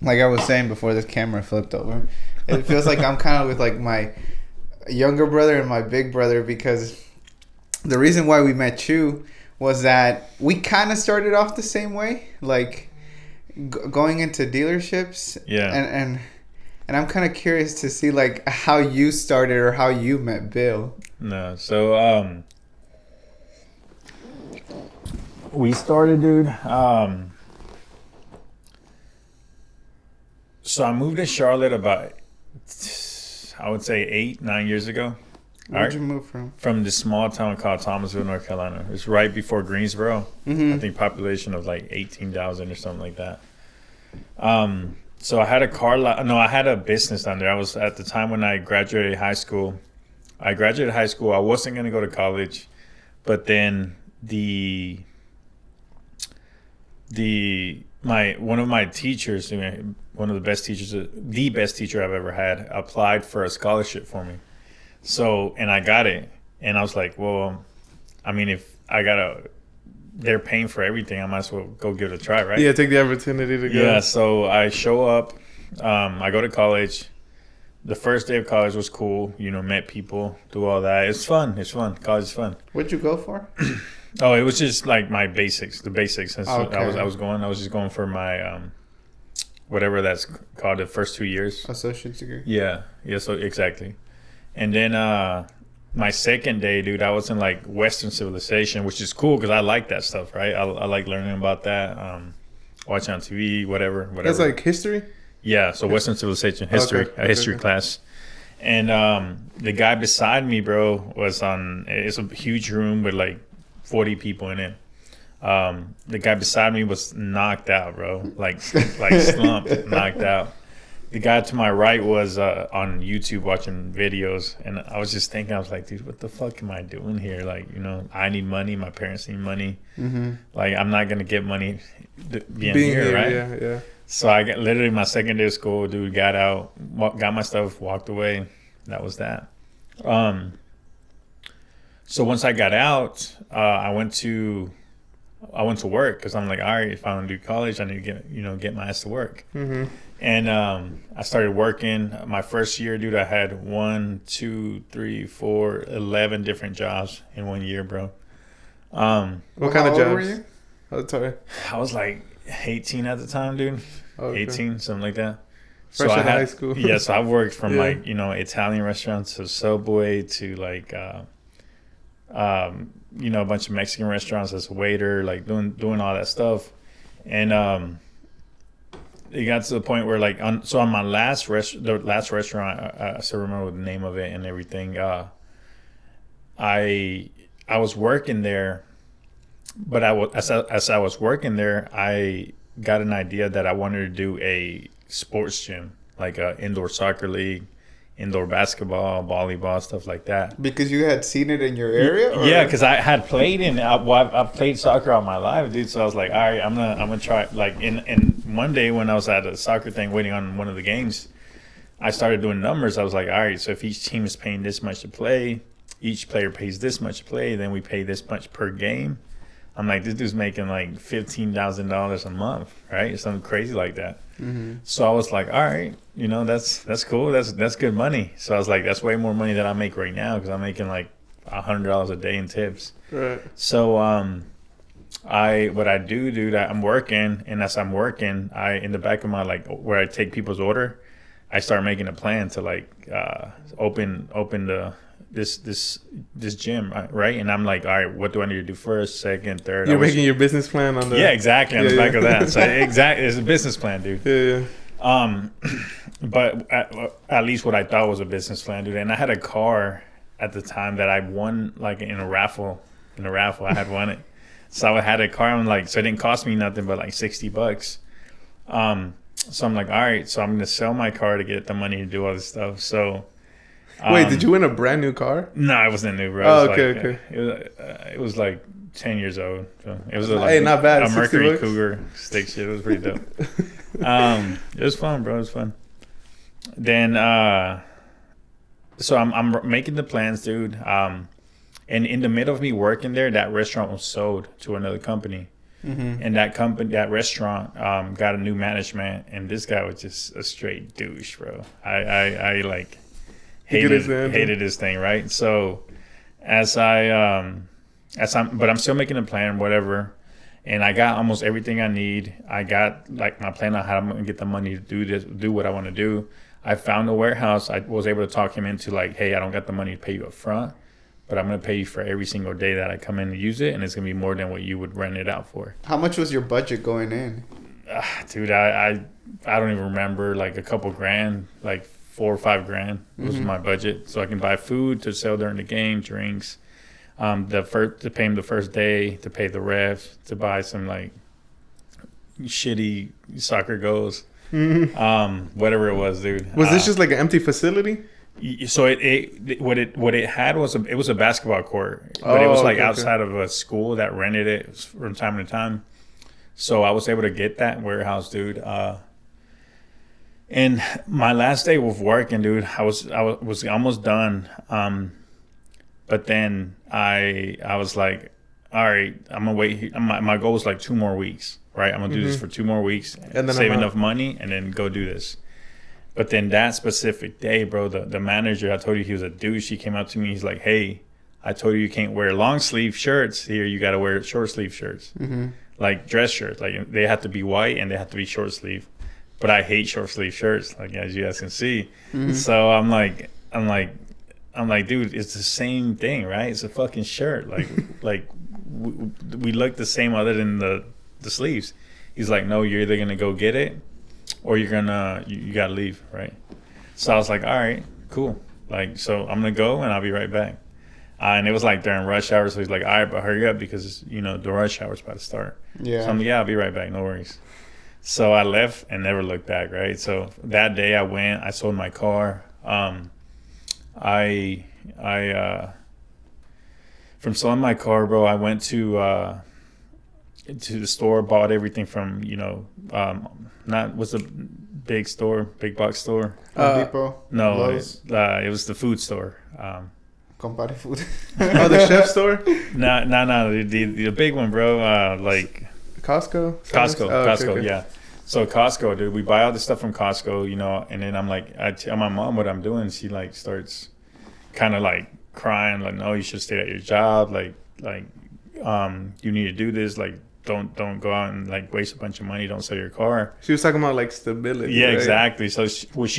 like I was saying before this camera flipped over, it feels like I'm kind of with like my younger brother and my big brother, because the reason why we met you was that we kind of started off the same way, like going into dealerships. Yeah. And I'm kind of curious to see like how you started or how you met Bill. No, so we started, dude. So I moved to Charlotte about, I would say 8-9 years ago. Where'd you move from? From this small town called Thomasville, North Carolina. It's right before Greensboro. Mm-hmm. I think population of like 18,000 or something like that. So I had a I had a business down there. I was at the time when I graduated high school. I wasn't going to go to college, but then one of my teachers, one of the best teachers, the best teacher I've ever had, applied for a scholarship for me. So, and I got it. And I was like, well, I mean, if they're paying for everything, I might as well go give it a try, right? Yeah, take the opportunity to go. Yeah, so I show up. I go to college. The first day of college was cool. Met people, do all that. It's fun. College is fun. What'd you go for? Oh, it was just like my basics, the basics. And so Okay. I was just going for my whatever that's called, the first 2 years. Associate's degree. Yeah, so exactly. And then my second day, dude, I was in like Western civilization, which is cool because I like that stuff, right? I like learning about that, watching on TV, whatever. That's like history? Yeah, so Western civilization, history, Okay. a history class. And the guy beside me, bro, it's a huge room with like 40 people in it. The guy beside me was knocked out, bro, like slumped, knocked out. The guy to my right was on YouTube watching videos, and I was just thinking, I was like, dude, what the fuck am I doing here? Like, I need money. My parents need money. Mm-hmm. Like, I'm not going to get money being Here, here, right? Yeah. So I got literally my second day of school, dude, got out, got my stuff, walked away. That was that. So once I got out, I went to work because I'm like, all right, if I want to do college, I need to get my ass to work. Mm-hmm. And I started working. My first year, dude, I had 11 different jobs in 1 year, bro. What kind of How old jobs? were you? Oh, sorry. I was like 18 at the time, dude. Okay. 18, something like that. Fresh out of high school. Yeah, so I've worked from Yeah. Italian restaurants to Subway to like a bunch of Mexican restaurants as a waiter, like doing all that stuff. And it got to the point where like on my last restaurant, I still remember the name of it and everything. I was working there, but as I was working there, I got an idea that I wanted to do a sports gym, like a indoor soccer league, indoor basketball, volleyball, stuff like that. Because you had seen it in your area? Or? Yeah, because I had played I've played soccer all my life, dude. So I was like, all right, I'm gonna try. Like in one day when I was at a soccer thing waiting on one of the games, I started doing numbers. I was like, all right, so if each team is paying this much to play, each player pays this much to play, then we pay this much per game. I'm like, this dude's making like $15,000 a month, right? Something crazy like that. Mm-hmm. So I was like, all right, that's cool. That's good money. So I was like, that's way more money than I make right now because I'm making like $100 a day in tips. Right. So what I do, dude, I'm working, and as I'm working, in the back of my like where I take people's order, I start making a plan to like open this gym, right? And I'm like, all right, what do I need to do first, second, third? You're making your business plan on the... Yeah, exactly, on the back of that. So exactly, it's a business plan, dude. Yeah. But at least what I thought was a business plan, dude. And I had a car at the time that I won like in a raffle. I had won it. So I had a car. I'm like, so it didn't cost me nothing but like $60. So I'm like, all right, so I'm gonna sell my car to get the money to do all this stuff. So. Wait, did you win a brand new car? No, it wasn't new, bro. Oh, okay. It was like 10 years old. So it was not bad. A Mercury $60? Cougar stick shit. It was pretty dope. It was fun, bro. It was fun. Then, so I'm making the plans, dude. And in the middle of me working there, that restaurant was sold to another company. And that company, that restaurant, got a new management, and this guy was just a straight douche, bro. I like hated this thing, right? So but I'm still making a plan, whatever. And I got almost everything I need. I got like my plan on how I'm gonna get the money to do what I want to do. I found a warehouse. I was able to talk him into like, hey, I don't got the money to pay you up front, but I'm gonna pay you for every single day that I come in to use it, and it's gonna be more than what you would rent it out for. How much was your budget going in? Dude, I don't even remember. Like a couple grand, like $4 or $5 grand was my budget, so I can buy food to sell during the game, drinks. To pay him the first day, to pay the ref, to buy some like shitty soccer goals, whatever it was, dude. Was this just like an empty facility? So what it had was it was a basketball court, but it was like outside of a school that rented it from time to time. So I was able to get that warehouse, dude. And my last day of working, dude, I was almost done. But then I was like, all right, I'm gonna wait. My goal was like 2 more weeks, right? I'm gonna do this for 2 more weeks, and then save enough money, and then go do this. But then that specific day, bro, the manager, I told you he was a douche. He came up to me. He's like, hey, I told you can't wear long sleeve shirts here. You got to wear short sleeve shirts, like dress shirts. Like they have to be white and they have to be short sleeve. But I hate short sleeve shirts, like as you guys can see. So I'm like, dude, it's the same thing, right? It's a fucking shirt. Like we look the same other than the sleeves. He's like, no, you're either gonna go get it, or you gotta leave, right? So I was like, all right, cool. Like, so I'm gonna go and I'll be right back. And it was like during rush hour, so he's like, all right, but hurry up because the rush hour's about to start. Yeah. So I'm like, yeah, I'll be right back, no worries. So I left and never looked back, right? So that day I went, I sold my car. I from selling my car, bro, I went to the store, bought everything from what's the big box store? Depot. No, it was the food store. Compare food. Oh, the chef store? No, the big one, bro. Like Costco. Costco, okay. Yeah. So Costco, dude, we buy all this stuff from Costco, and then I'm like, I tell my mom what I'm doing. She like starts kind of like crying, like, no, you should stay at your job. Like, you need to do this. Like, don't go out and like waste a bunch of money. Don't sell your car. She was talking about like stability. Yeah, right? Exactly. So which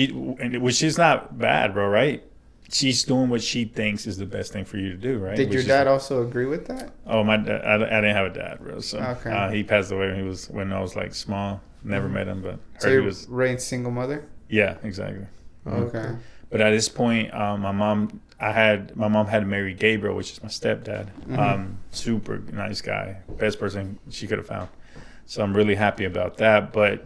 is not bad, bro. Right? She's doing what she thinks is the best thing for you to do, right? Did your dad also agree with that? Oh, my dad, I didn't have a dad, bro. So okay. He passed away when I was like small. Never met him, but so you raised single mother? Yeah, exactly. Okay. But at this point, my mom had married Gabriel, which is my stepdad. Super nice guy, best person she could have found. So I'm really happy about that. But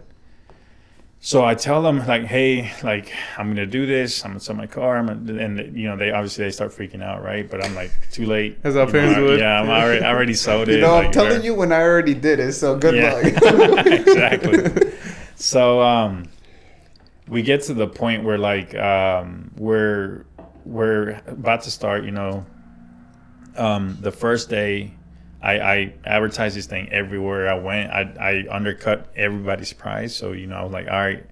so I tell them like, hey, like I'm gonna do this. I'm gonna sell my car. And they start freaking out, right? But I'm like, too late. As our parents would. Yeah, I already sold it. I'm telling you when I already did it. So good luck. Exactly. So we get to the point where like we're about to start. The first day. I advertised this thing everywhere I went. I undercut everybody's price. So, I was like, all right,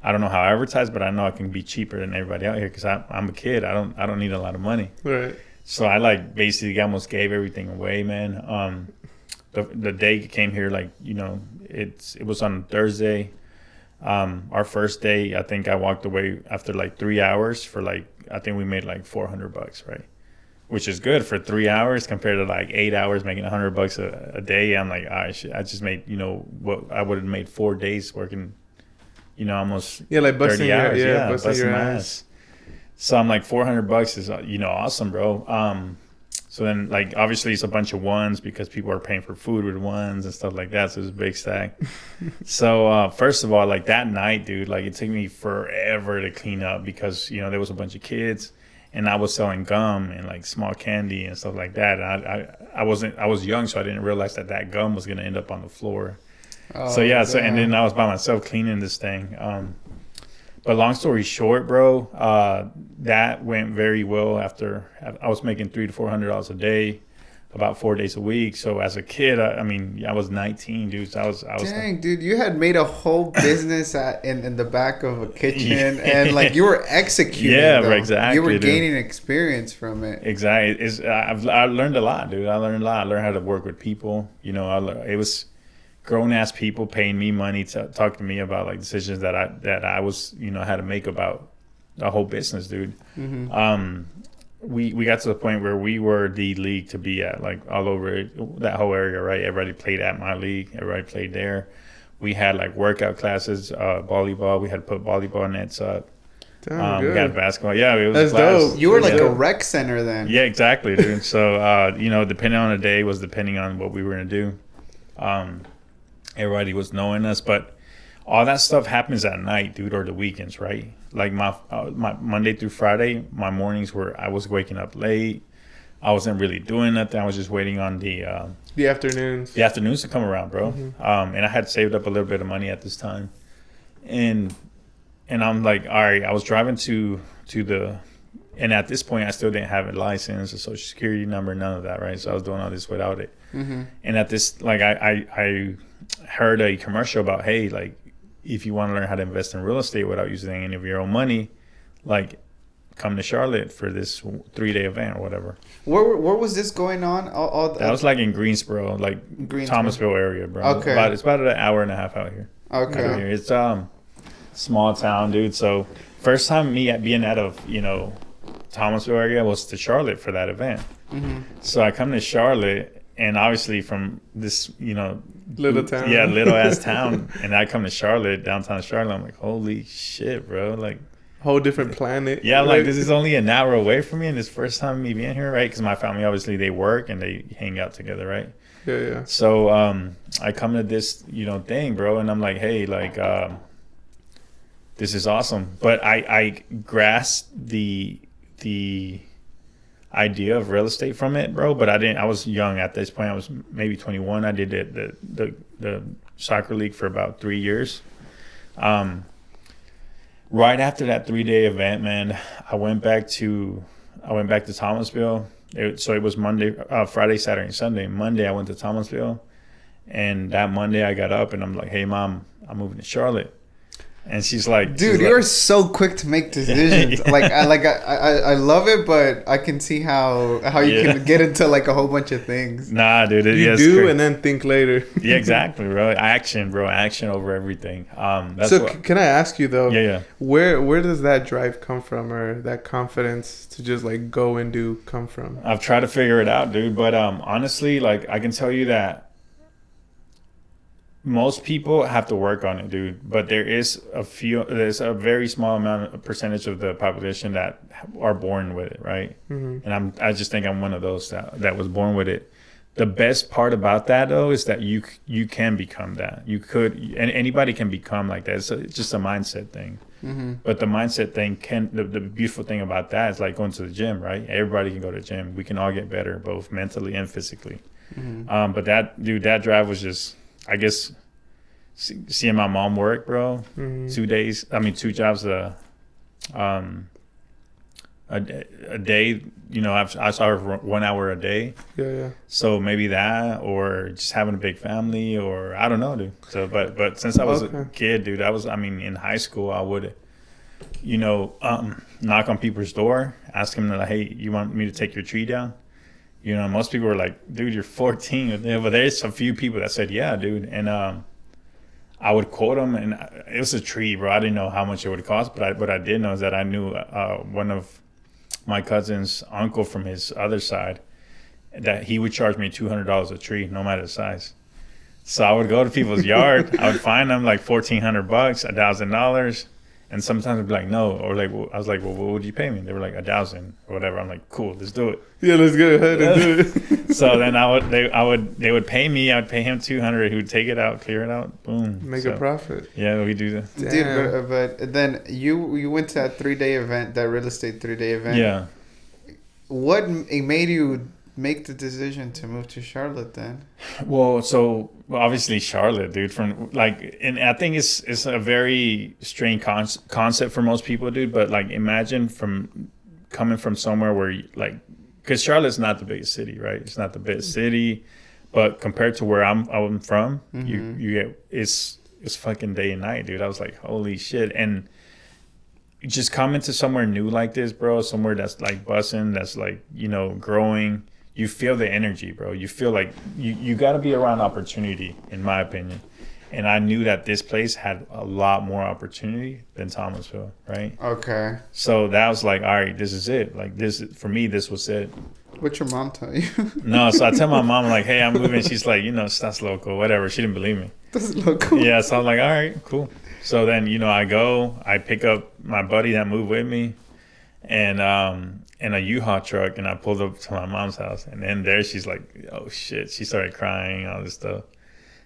I don't know how I advertise, but I know I can be cheaper than everybody out here because I'm a kid. I don't need a lot of money. Right. So I like basically almost gave everything away, man. The day came here, like, it was on Thursday. Our first day, I think I walked away after like 3 hours for like, I think we made like $400, right? Which is good for 3 hours compared to like 8 hours making $100 a day. I'm like, I just made, what I would have made 4 days working, almost like 30 hours. busting your ass. So I'm like, $400 is, awesome, bro. So then like, obviously it's a bunch of ones because people are paying for food with ones and stuff like that. So it's a big stack. So first of all, like that night, dude, like it took me forever to clean up because, there was a bunch of kids. And I was selling gum and like small candy and stuff like that. And I was young, so I didn't realize that gum was gonna end up on the floor. Oh, so and then I was by myself cleaning this thing. But long story short, bro, that went very well. After I was making $300 to $400 a day, about 4 days a week. So as a kid, I mean, I was 19, dude. So I was. Dang, dude, you had made a whole business in the back of a kitchen, and like you were executing. Yeah, though. exactly. You were dude. gaining experience from it. Exactly. I learned a lot, dude. I learned a lot. I learned how to work with people. You know, it was grown ass people paying me money to talk to me about like decisions that I was, you know, had to make about the whole business, dude. Mm-hmm. We got to the point where we were the league to be at, like all over that whole area, right? Everybody played at my league. Everybody played there. We had like workout classes, volleyball. We had to put volleyball nets up. Damn, We had basketball. Yeah, it was That's a class. dope. You were like Yeah. a rec center then. Yeah, exactly, dude. So, you know, depending on the day was depending on what we were going to do. Everybody was knowing us, but all that stuff happens at night, dude, or the weekends, right? Like my Monday through Friday, my mornings I was waking up late. I wasn't really doing nothing. I was just waiting on the afternoons. afternoons to come around, bro. And I had saved up a little bit of money at this time. And I'm like, all right, I was driving to the, and at this point I still didn't have a license, a social security number, none of that, right? So I was doing all this without it. Mm-hmm. And at this, like I heard a commercial about, hey, like if you want to learn how to invest in real estate without using any of your own money, like come to Charlotte for this 3-day event or whatever. Where was this going on? That was like in Greensboro, like Greensboro. Thomasville area, bro. Okay. It's about an hour and a half out here. Okay. Out here. It's small town, dude. So first time me being out of, you know, Thomasville area was to Charlotte for that event. Mm-hmm. So I come to Charlotte, and obviously from this, you know, Little town. yeah, little ass town, and I come to Charlotte, downtown Charlotte. I'm like, holy shit, bro! Like, Whole different planet. yeah, I'm like Right? this is only an hour away from me, and it's first time me being here, right? Because my family obviously they work and they hang out together, right? Yeah. So I come to this, you know, thing, bro, and I'm like, hey, like, this is awesome. But I grasped the idea of real estate from it, bro. But I was young at this point. I was maybe 21. I did the soccer league for about 3 years. Right after that 3-day event, man, I went back to Thomasville. So it was Friday, Saturday, and Sunday. Monday, I went to Thomasville, and that Monday I got up and I'm like, "Hey, Mom, I'm moving to Charlotte." And she's like, Dude, you're so quick to make decisions. Yeah. I love it, but I can see how you Yeah. can get into like a whole bunch of things. Nah, dude, You do and then think later. yeah, exactly, bro. Action over everything. That's So what, can I ask you though? yeah. Where does that drive come from, or that confidence to just like go and do come from? I've tried to figure it out, dude. But honestly, like I can tell you that most people have to work on it, dude. But there's a very small percentage of the population that are born with it, right? Mm-hmm. And I just think I'm one of those that was born with it. The best part about that though is that you can become that. You could, and anybody can become like that. It's just a mindset thing. Mm-hmm. But the mindset thing the beautiful thing about that is like going to the gym, right? Everybody can go to the gym. We can all get better, both mentally and physically. Mm-hmm. But that drive was just, I guess, seeing my mom work, bro. Mm-hmm. 2 jobs a day. You know, I saw her for 1 hour a day. Yeah. So maybe that, or just having a big family, or I don't know, dude. So, but since I was a kid, dude, in high school, I would, you know, knock on people's door, ask them, like, hey, you want me to take your tree down? You know, most people were like, dude, you're 14. But there's a few people that said, yeah, dude. And I would quote them, and it was a tree, bro. I didn't know how much it would cost, but what I did know is that I knew one of my cousin's uncle from his other side, that he would charge me $200 a tree, no matter the size. So I would go to people's yard. I would find them like $1,400, $1,000, and sometimes I'd be like, no, or like I was like, well, what would you pay me? They were like 1,000 or whatever. I'm like, cool, let's do it. Yeah, let's go ahead and do it. So then they would pay me. I would pay him $200. He would take it out, clear it out, boom, Make a profit. Yeah, we do that. Dude, but then you went to that 3-day event, that real estate 3-day event. Yeah. What made you make the decision to move to Charlotte then? Well, obviously Charlotte, dude. From like, and I think it's a very strange concept for most people, dude. But like, imagine coming from somewhere where like because Charlotte's not the biggest city, right? It's not the biggest city, but compared to where I'm from, you get it's fucking day and night, dude. I was like, holy shit. And just coming to somewhere new like this, bro, somewhere that's like bussing, that's like, you know, growing, you feel the energy, bro. You feel like you got to be around opportunity, in my opinion. And I knew that this place had a lot more opportunity than Thomasville, right? Okay. So that was like, all right, this is it. Like, this, for me, this was it. What's your mom tell you? No, so I tell my mom, like, hey, I'm moving. She's like, you know, that's local, whatever. She didn't believe me. That's local. Yeah, so I'm like, all right, cool. So then, you know, I pick up my buddy that moved with me and in a U-Haul truck, and I pulled up to my mom's house. And then there she's like, oh, shit. She started crying, all this stuff.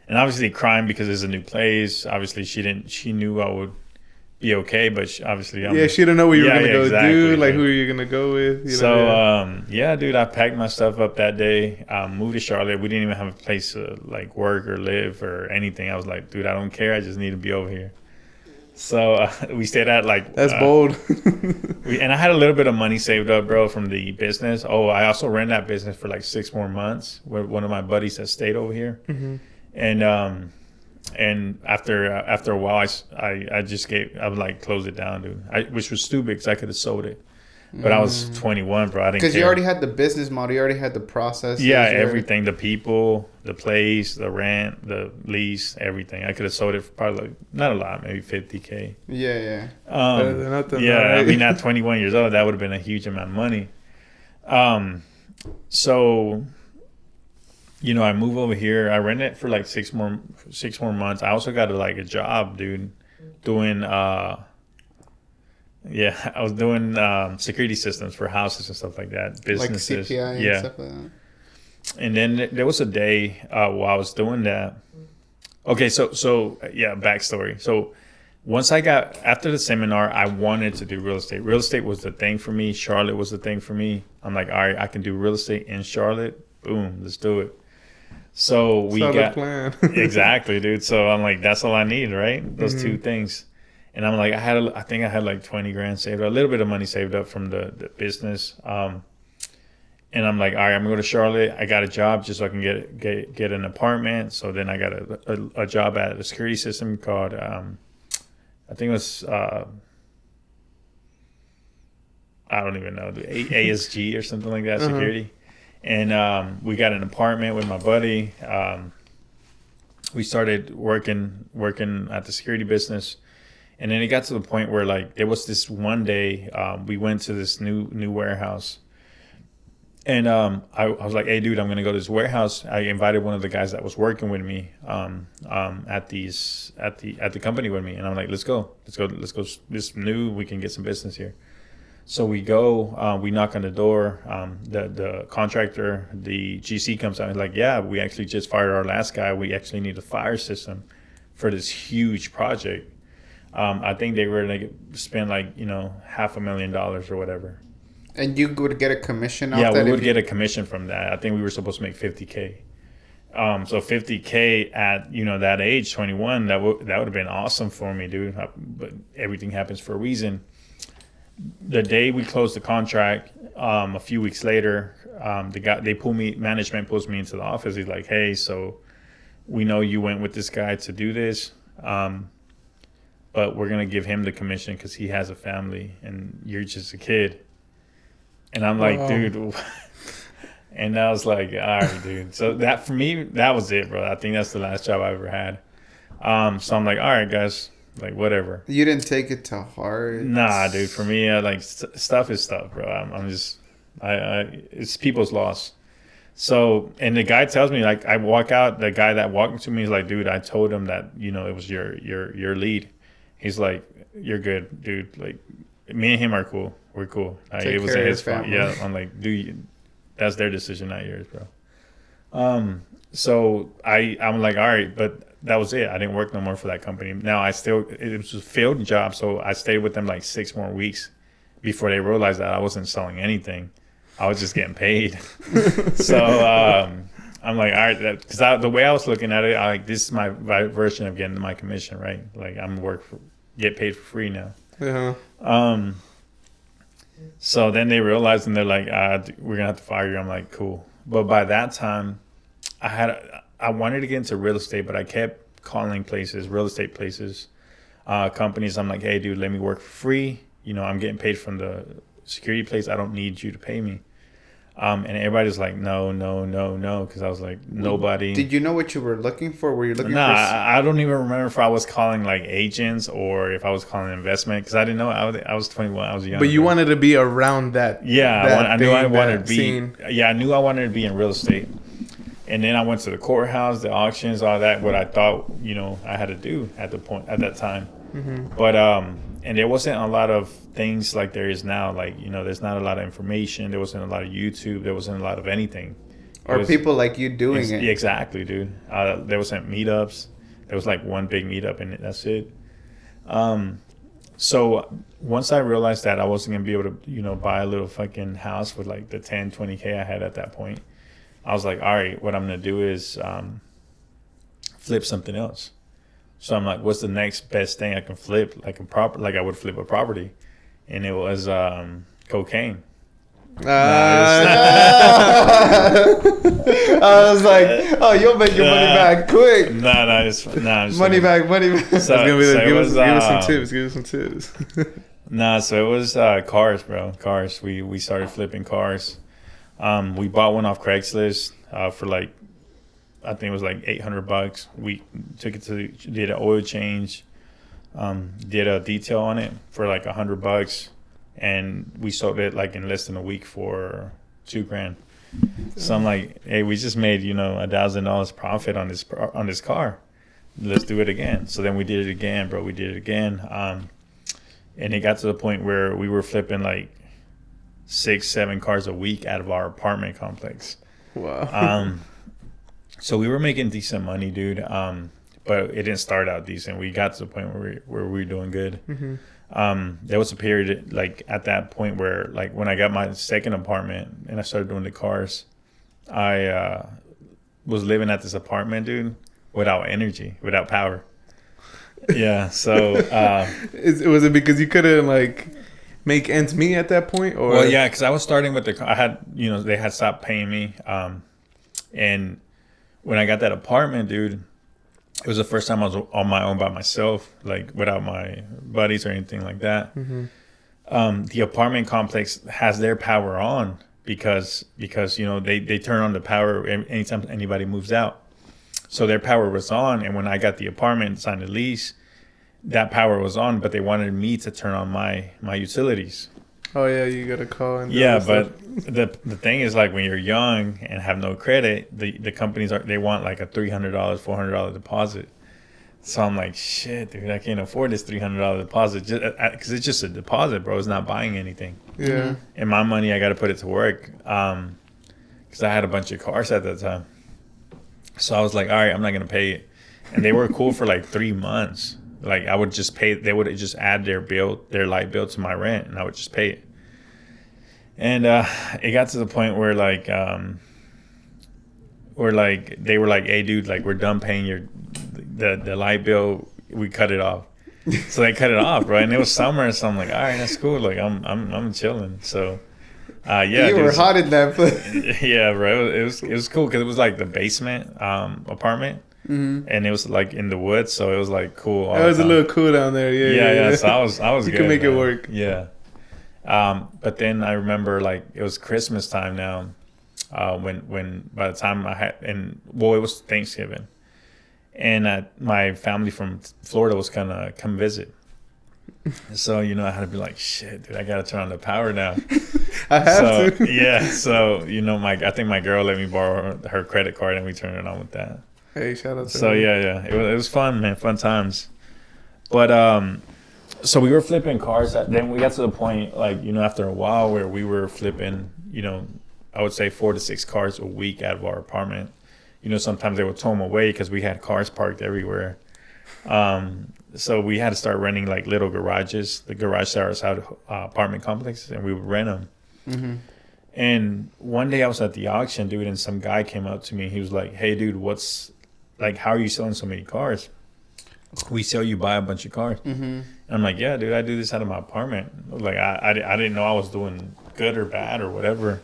And obviously crying because it's a new place. Obviously, she knew I would be okay, but she didn't know what you were gonna go do. Like, who are you gonna go with? Dude, I packed my stuff up that day. Moved to Charlotte. We didn't even have a place to like work or live or anything. I was like, dude, I don't care. I just need to be over here. So we stayed at like. That's bold. And I had a little bit of money saved up, bro, from the business. Oh, I also ran that business for like 6 more months with one of my buddies that stayed over here. Mm-hmm. And after a while, I would like close it down, dude. Which was stupid because I could have sold it, but I was 21, bro. I didn't care. Because you already had the business model, you already had the process. Yeah, everything, the people, the place, the rent, the lease, everything. I could have sold it for probably like, not a lot, maybe $50K. Yeah. Better than nothing, yeah, right? I mean, at 21 years old, that would have been a huge amount of money. So. You know, I move over here. I rent it for like 6 more months. I also got a job, dude, doing I was doing security systems for houses and stuff like that. Businesses, like CPI and stuff like that. And then there was a day while I was doing that. Okay, so backstory. So once after the seminar, I wanted to do real estate. Real estate was the thing for me. Charlotte was the thing for me. I'm like, all right, I can do real estate in Charlotte. Boom, let's do it. So we got plan. Exactly, dude. So I'm like, that's all I need, right? Those two things. And I'm like, I think I had like 20 grand saved, a little bit of money saved up from the business. And I'm like, all right, I'm gonna go to Charlotte. I got a job just so I can get an apartment. So then I got a job at a security system called I think it was I don't even know, ASG or something like that, security. And we got an apartment with my buddy. We started working at the security business, and then it got to the point where like there was this one day we went to this new warehouse, and I was like, "Hey, dude, I'm gonna go to this warehouse." I invited one of the guys that was working with me at the company with me, and I'm like, "Let's go. This new, we can get some business here." So we go, we knock on the door, the contractor, the GC comes out and like, yeah, we actually just fired our last guy. We actually need a fire system for this huge project. I think they were going to spend like, you know, $500,000 or whatever. And you would get a commission off that? Yeah, we would get a commission from that. I think we were supposed to make $50K. So $50K at, you know, that age, 21, that would have been awesome for me, dude. But everything happens for a reason. The day we closed the contract, a few weeks later, management pulls me into the office. He's like, hey, so we know you went with this guy to do this, but we're going to give him the commission because he has a family and you're just a kid. And I'm like, dude. And I was like, all right, dude. So that, for me, that was it, bro. I think that's the last job I ever had. So I'm like, all right, guys. Like, whatever. You didn't take it to heart? Nah, dude. For me, stuff is stuff, bro. I'm just, it's people's loss. So, and the guy tells me, like, I walk out, the guy that walked to me is like, dude, I told him that, you know, it was your lead. He's like, you're good, dude. Like, me and him are cool. We're cool. Like, it was his fault. Yeah. I'm like, dude, that's their decision, not yours, bro. So I'm like, all right, but that was it. I didn't work no more for that company. Now it was a failed job, so I stayed with them like 6 more weeks before they realized that I wasn't selling anything. I was just getting paid. So I'm like, all right, because the way I was looking at it, this is my version of getting my commission, right? Like, I'm get paid for free now. Yeah. So then they realized, and they're like, we're gonna have to fire you. I'm like, cool. But by that time, I wanted to get into real estate, but I kept calling places, real estate places, companies. I'm like, hey, dude, let me work for free. You know, I'm getting paid from the security place. I don't need you to pay me. And everybody's like, no, because I was like, nobody. Did you know what you were looking for? Were you looking for? I don't even remember if I was calling like agents or if I was calling investment, because I didn't know. I was 21. I was young. But you wanted to be around that. Yeah, I knew I wanted to be. Scene. Yeah, I knew I wanted to be in real estate. And then I went to the courthouse, the auctions, all that. What I thought, you know, I had to do at that time. Mm-hmm. But and there wasn't a lot of things like there is now. Like, you know, there's not a lot of information. There wasn't a lot of YouTube. There wasn't a lot of anything. Or people like you doing it. Exactly, dude. There wasn't meetups. There was like one big meetup and that's it. So once I realized that I wasn't going to be able to, you know, buy a little fucking house with like the 10, 20K I had at that point, I was like, all right, what I'm going to do is flip something else. So I'm like, what's the next best thing I can flip? Like I would flip a property. And it was cocaine. I was like, oh, you'll make your money back quick. Money back. So, give us some tips. So it was cars, bro. Cars. We started flipping cars. We bought one off Craigslist for like, I think it was like $800. We took it did an oil change, did a detail on it for like $100, and we sold it like in less than a week for $2,000. So I'm like, hey, we just made, you know, $1,000 profit on this car. Let's do it again. So then we did it again, bro. We did it again, and it got to the point where we were flipping like 6-7 cars a week out of our apartment complex. Wow. So we were making decent money, dude. But it didn't start out decent. We got to the point where we were doing good. Mm-hmm. There was a period like at that point where like when I got my second apartment and I started doing the cars, I was living at this apartment, dude, without energy, without power. Yeah. So was it because you couldn't like make ends meet at that point? Or well, yeah, because I was starting with I had, you know, they had stopped paying me, and when I got that apartment, dude, it was the first time I was on my own by myself, like without my buddies or anything like that. Mm-hmm. The apartment complex has their power on because you know they turn on the power anytime anybody moves out. So their power was on, and when I got the apartment, signed the lease, that power was on, but they wanted me to turn on my utilities. Oh yeah, you got to call and but the thing is, like when you're young and have no credit, the companies they want like a $300, $400 deposit. So I'm like, shit, dude, I can't afford this $300 deposit because it's just a deposit, bro. It's not buying anything. Yeah. And my money, I got to put it to work because I had a bunch of cars at that time. So I was like, all right, I'm not gonna pay it. And they were cool for like 3 months. Like I would just pay. They would just add their light bill to my rent, and I would just pay it. And it got to the point where they were like, hey, dude, like we're done paying the light bill. We cut it off. So they cut it off, bro. And it was summer, so I'm like, all right, that's cool. Like I'm chilling. So yeah, you were hot in that place. Yeah, bro. It was cool because it was like the basement apartment. Mm-hmm. And it was like in the woods, so it was like cool. It was a little cool down there, yeah. So I was you good. You can make it work. Yeah. But then I remember like it was Christmas time now, when by the time it was Thanksgiving, and my family from Florida was gonna come visit. So you know I had to be like, shit, dude, I gotta turn on the power now. I have to. Yeah. So you know I think my girl let me borrow her credit card and we turned it on with that. Hey, shout out to So her. yeah, it was fun, man, fun times. But so we were flipping cars. Then we got to the point, like, you know, after a while where we were flipping, you know, I would say 4 to 6 cars a week out of our apartment. You know, sometimes they would tow them away because we had cars parked everywhere. So we had to start renting like little garages, the garage sales out apartment complexes, and we would rent them. Mm-hmm. And one day I was at the auction, dude, and some guy came up to me. He was like, hey, dude, how are you selling so many cars? we sell you buy a bunch of cars. Mm-hmm. I'm like, yeah, dude, I do this out of my apartment. Like, I didn't know I was doing good or bad or whatever.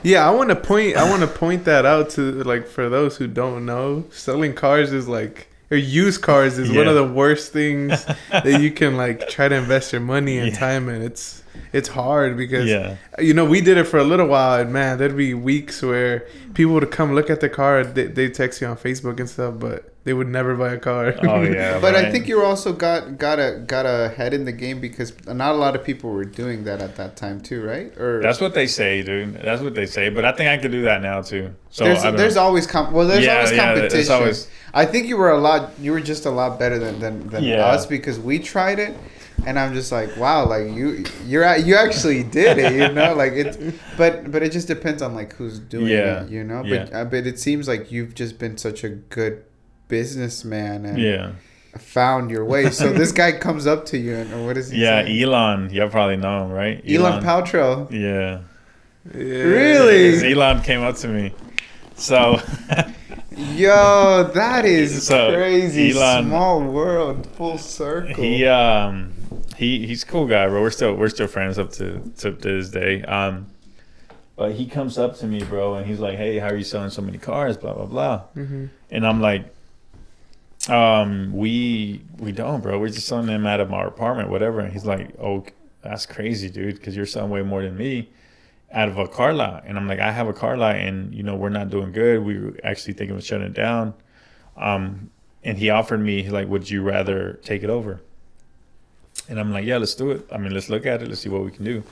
Yeah, I want to point that out to, like, for those who don't know, selling cars is like, or used cars is one of the worst things that you can, like, try to invest your money and time in. It's hard because, you know, we did it for a little while, and man, there'd be weeks where people would come look at the car. They text you on Facebook and stuff, but they would never buy a car. Oh yeah, but I think you also got a head in the game because not a lot of people were doing that at that time too, right? Or that's what they say, dude. That's what they say. But I think I could do that now too. So there's always always competition. Always... I think you were just a lot better than us because we tried it. And I'm just like, wow, like you actually did it, you know, like it's, but it just depends on like who's doing it, you know. But it seems like you've just been such a good businessman and found your way. So this guy comes up to you and what is he saying? Elon, you probably know him, right? Elon Paltrow. Yeah. Really? Elon came up to me. So yo, that is so crazy. Elon, small world, full circle. He's a cool guy, bro. We're still friends up to this day. But he comes up to me, bro, and he's like, "Hey, how are you selling so many cars?" Blah blah blah. Mm-hmm. And I'm like, we don't, bro. We're just selling them out of our apartment, whatever. And he's like, "Oh, that's crazy, dude, because you're selling way more than me out of a car lot." And I'm like, "I have a car lot, and you know we're not doing good. We were actually thinking of shutting it down." And he offered me, he's like, "Would you rather take it over?" And I'm like, "Yeah, let's do it. I mean, let's look at it. Let's see what we can do."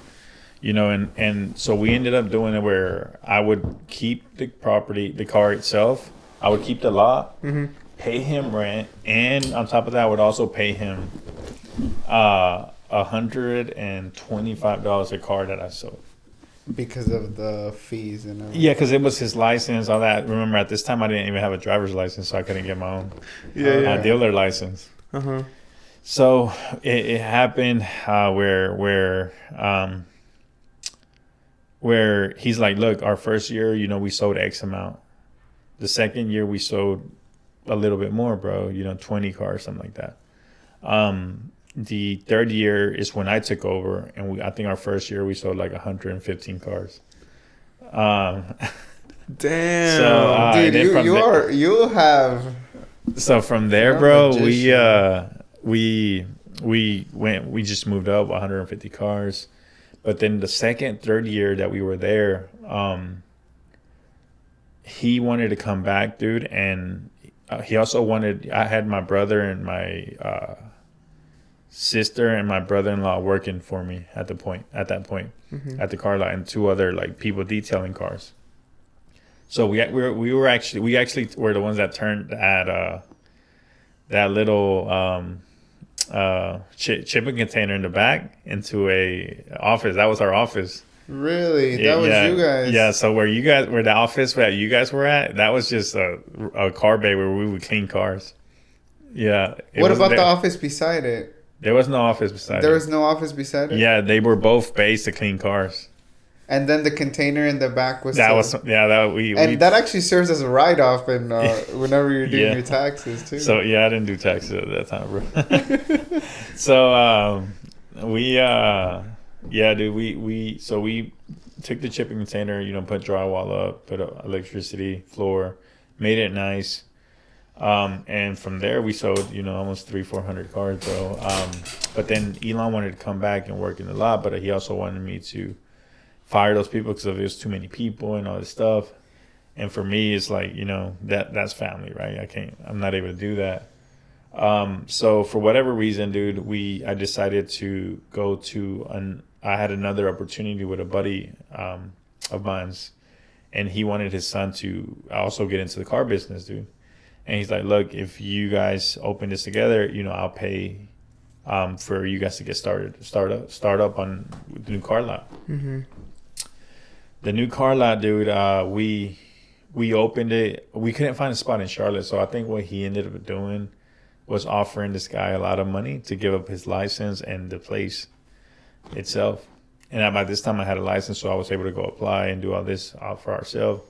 You know, and so we ended up doing it where I would keep the property, the car itself. I would keep the lot, pay him rent, and on top of that, I would also pay him $125 a car that I sold. Because of the fees and everything. Yeah, because it was his license, all that. Remember, at this time, I didn't even have a driver's license, so I couldn't get my own dealer license. Uh-huh. So it happened where he's like, "Look, our first year, you know, we sold X amount. The second year, we sold a little bit more, bro. You know, 20 cars, something like that. The third year is when I took over, and I think our first year we sold like 115 cars. Damn, so, dude, you have. So from there, bro, we just moved up 150 cars. But then the second, third year that we were there, he wanted to come back, dude, and he also wanted. I had my brother and my sister and my brother-in-law working for me at that point, at the car lot, and two other like people detailing cars. So we actually were the ones that turned that little shipping container in the back into a office. That was our office. Really? That was you guys? Yeah. So where the office that you guys were at, that was just a car bay where we would clean cars. Yeah. What about the office beside it? There was no office beside it. There was no office beside it? Yeah, they were both bays to clean cars. And then the container in the back was... That actually serves as a write-off and whenever you're doing your taxes, too. So, yeah, I didn't do taxes at that time, bro. So, we took the shipping container, you know, put drywall up, put electricity, floor, made it nice. And from there we sold, you know, almost 300-400 cars, bro. But then Elon wanted to come back and work in the lot, but he also wanted me to fire those people because there was too many people and all this stuff. And for me, it's like, you know, that's family, right? I'm not able to do that. So for whatever reason, dude, I decided to go to I had another opportunity with a buddy of mine's, and he wanted his son to also get into the car business, dude. And he's like, "Look, if you guys open this together, you know, I'll pay for you guys to get start up on the new car lot." Mm-hmm. The new car lot, dude, we opened it. We couldn't find a spot in Charlotte, so I think what he ended up doing was offering this guy a lot of money to give up his license and the place itself. And by this time I had a license, so I was able to go apply and do all this for ourselves.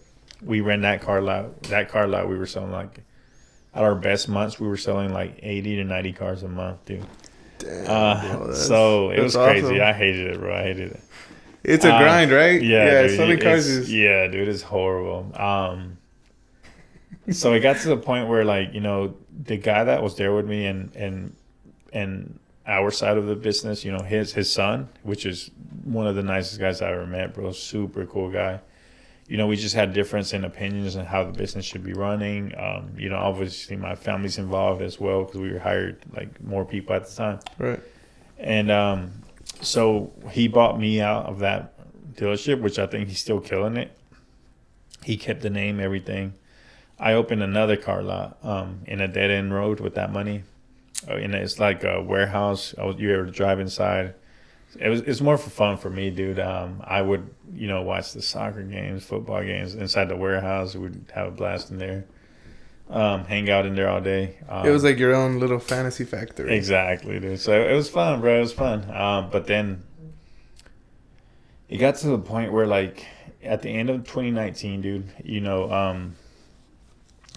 We ran that car lot. That car lot we were selling like at our best months, we were selling like 80 to 90 cars a month, dude. Damn, bro, So it was crazy. awesome. I hated it, bro. I hated it. It's a grind, right? Yeah, dude, selling cars is. Yeah, dude, it's horrible. So it got to the point where, like, you know, the guy that was there with me and our side of the business, you know, his son, which is one of the nicest guys I ever met, bro. Super cool guy. You know, we just had difference in opinions on how the business should be running. You know, obviously my family's involved as well because we were hired like more people at the time. Right. And so he bought me out of that dealership, which I think he's still killing it. He kept the name, everything. I opened another car lot in a dead end road with that money. And it's like a warehouse. You were able to drive inside. It's more for fun for me, dude. I would, you know, watch the soccer games, football games inside the warehouse. We'd have a blast in there. Hang out in there all day. It was like your own little fantasy factory. Exactly, dude. So it was fun, bro. It was fun. But then it got to the point where, like, at the end of 2019, dude, you know,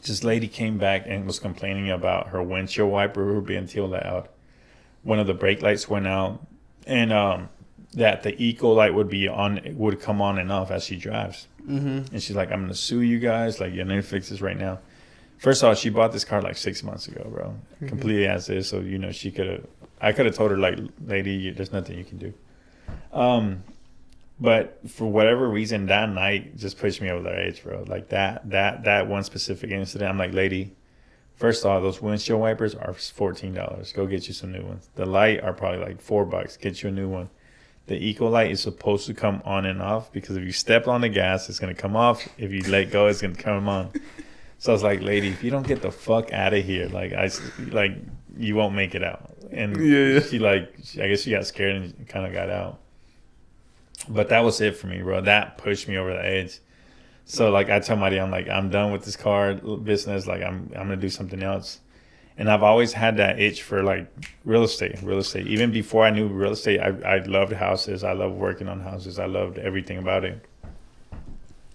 this lady came back and was complaining about her windshield wiper being too loud. One of the brake lights went out, and that the eco light would come on and off as she drives. Mm-hmm. And she's like, "I'm gonna sue you guys. Like, you need to fix this right now." First of all, she bought this car like 6 months ago, bro. Mm-hmm. Completely as is. So, you know, I could have told her, like, lady, there's nothing you can do. But for whatever reason, that night just pushed me over the edge, bro. Like that one specific incident, I'm like, lady, first of all, those windshield wipers are $14. Go get you some new ones. The light are probably like $4. Get you a new one. The eco light is supposed to come on and off because if you step on the gas, it's gonna come off. If you let go, it's gonna come on. So I was like, lady, if you don't get the fuck out of here, like you won't make it out. And she I guess she got scared and kind of got out. But that was it for me, bro. That pushed me over the edge. So, like, I tell my dad, I'm like, I'm done with this car business. Like, I'm gonna do something else. And I've always had that itch for, like, real estate. Even before I knew real estate, I loved houses. I loved working on houses. I loved everything about it.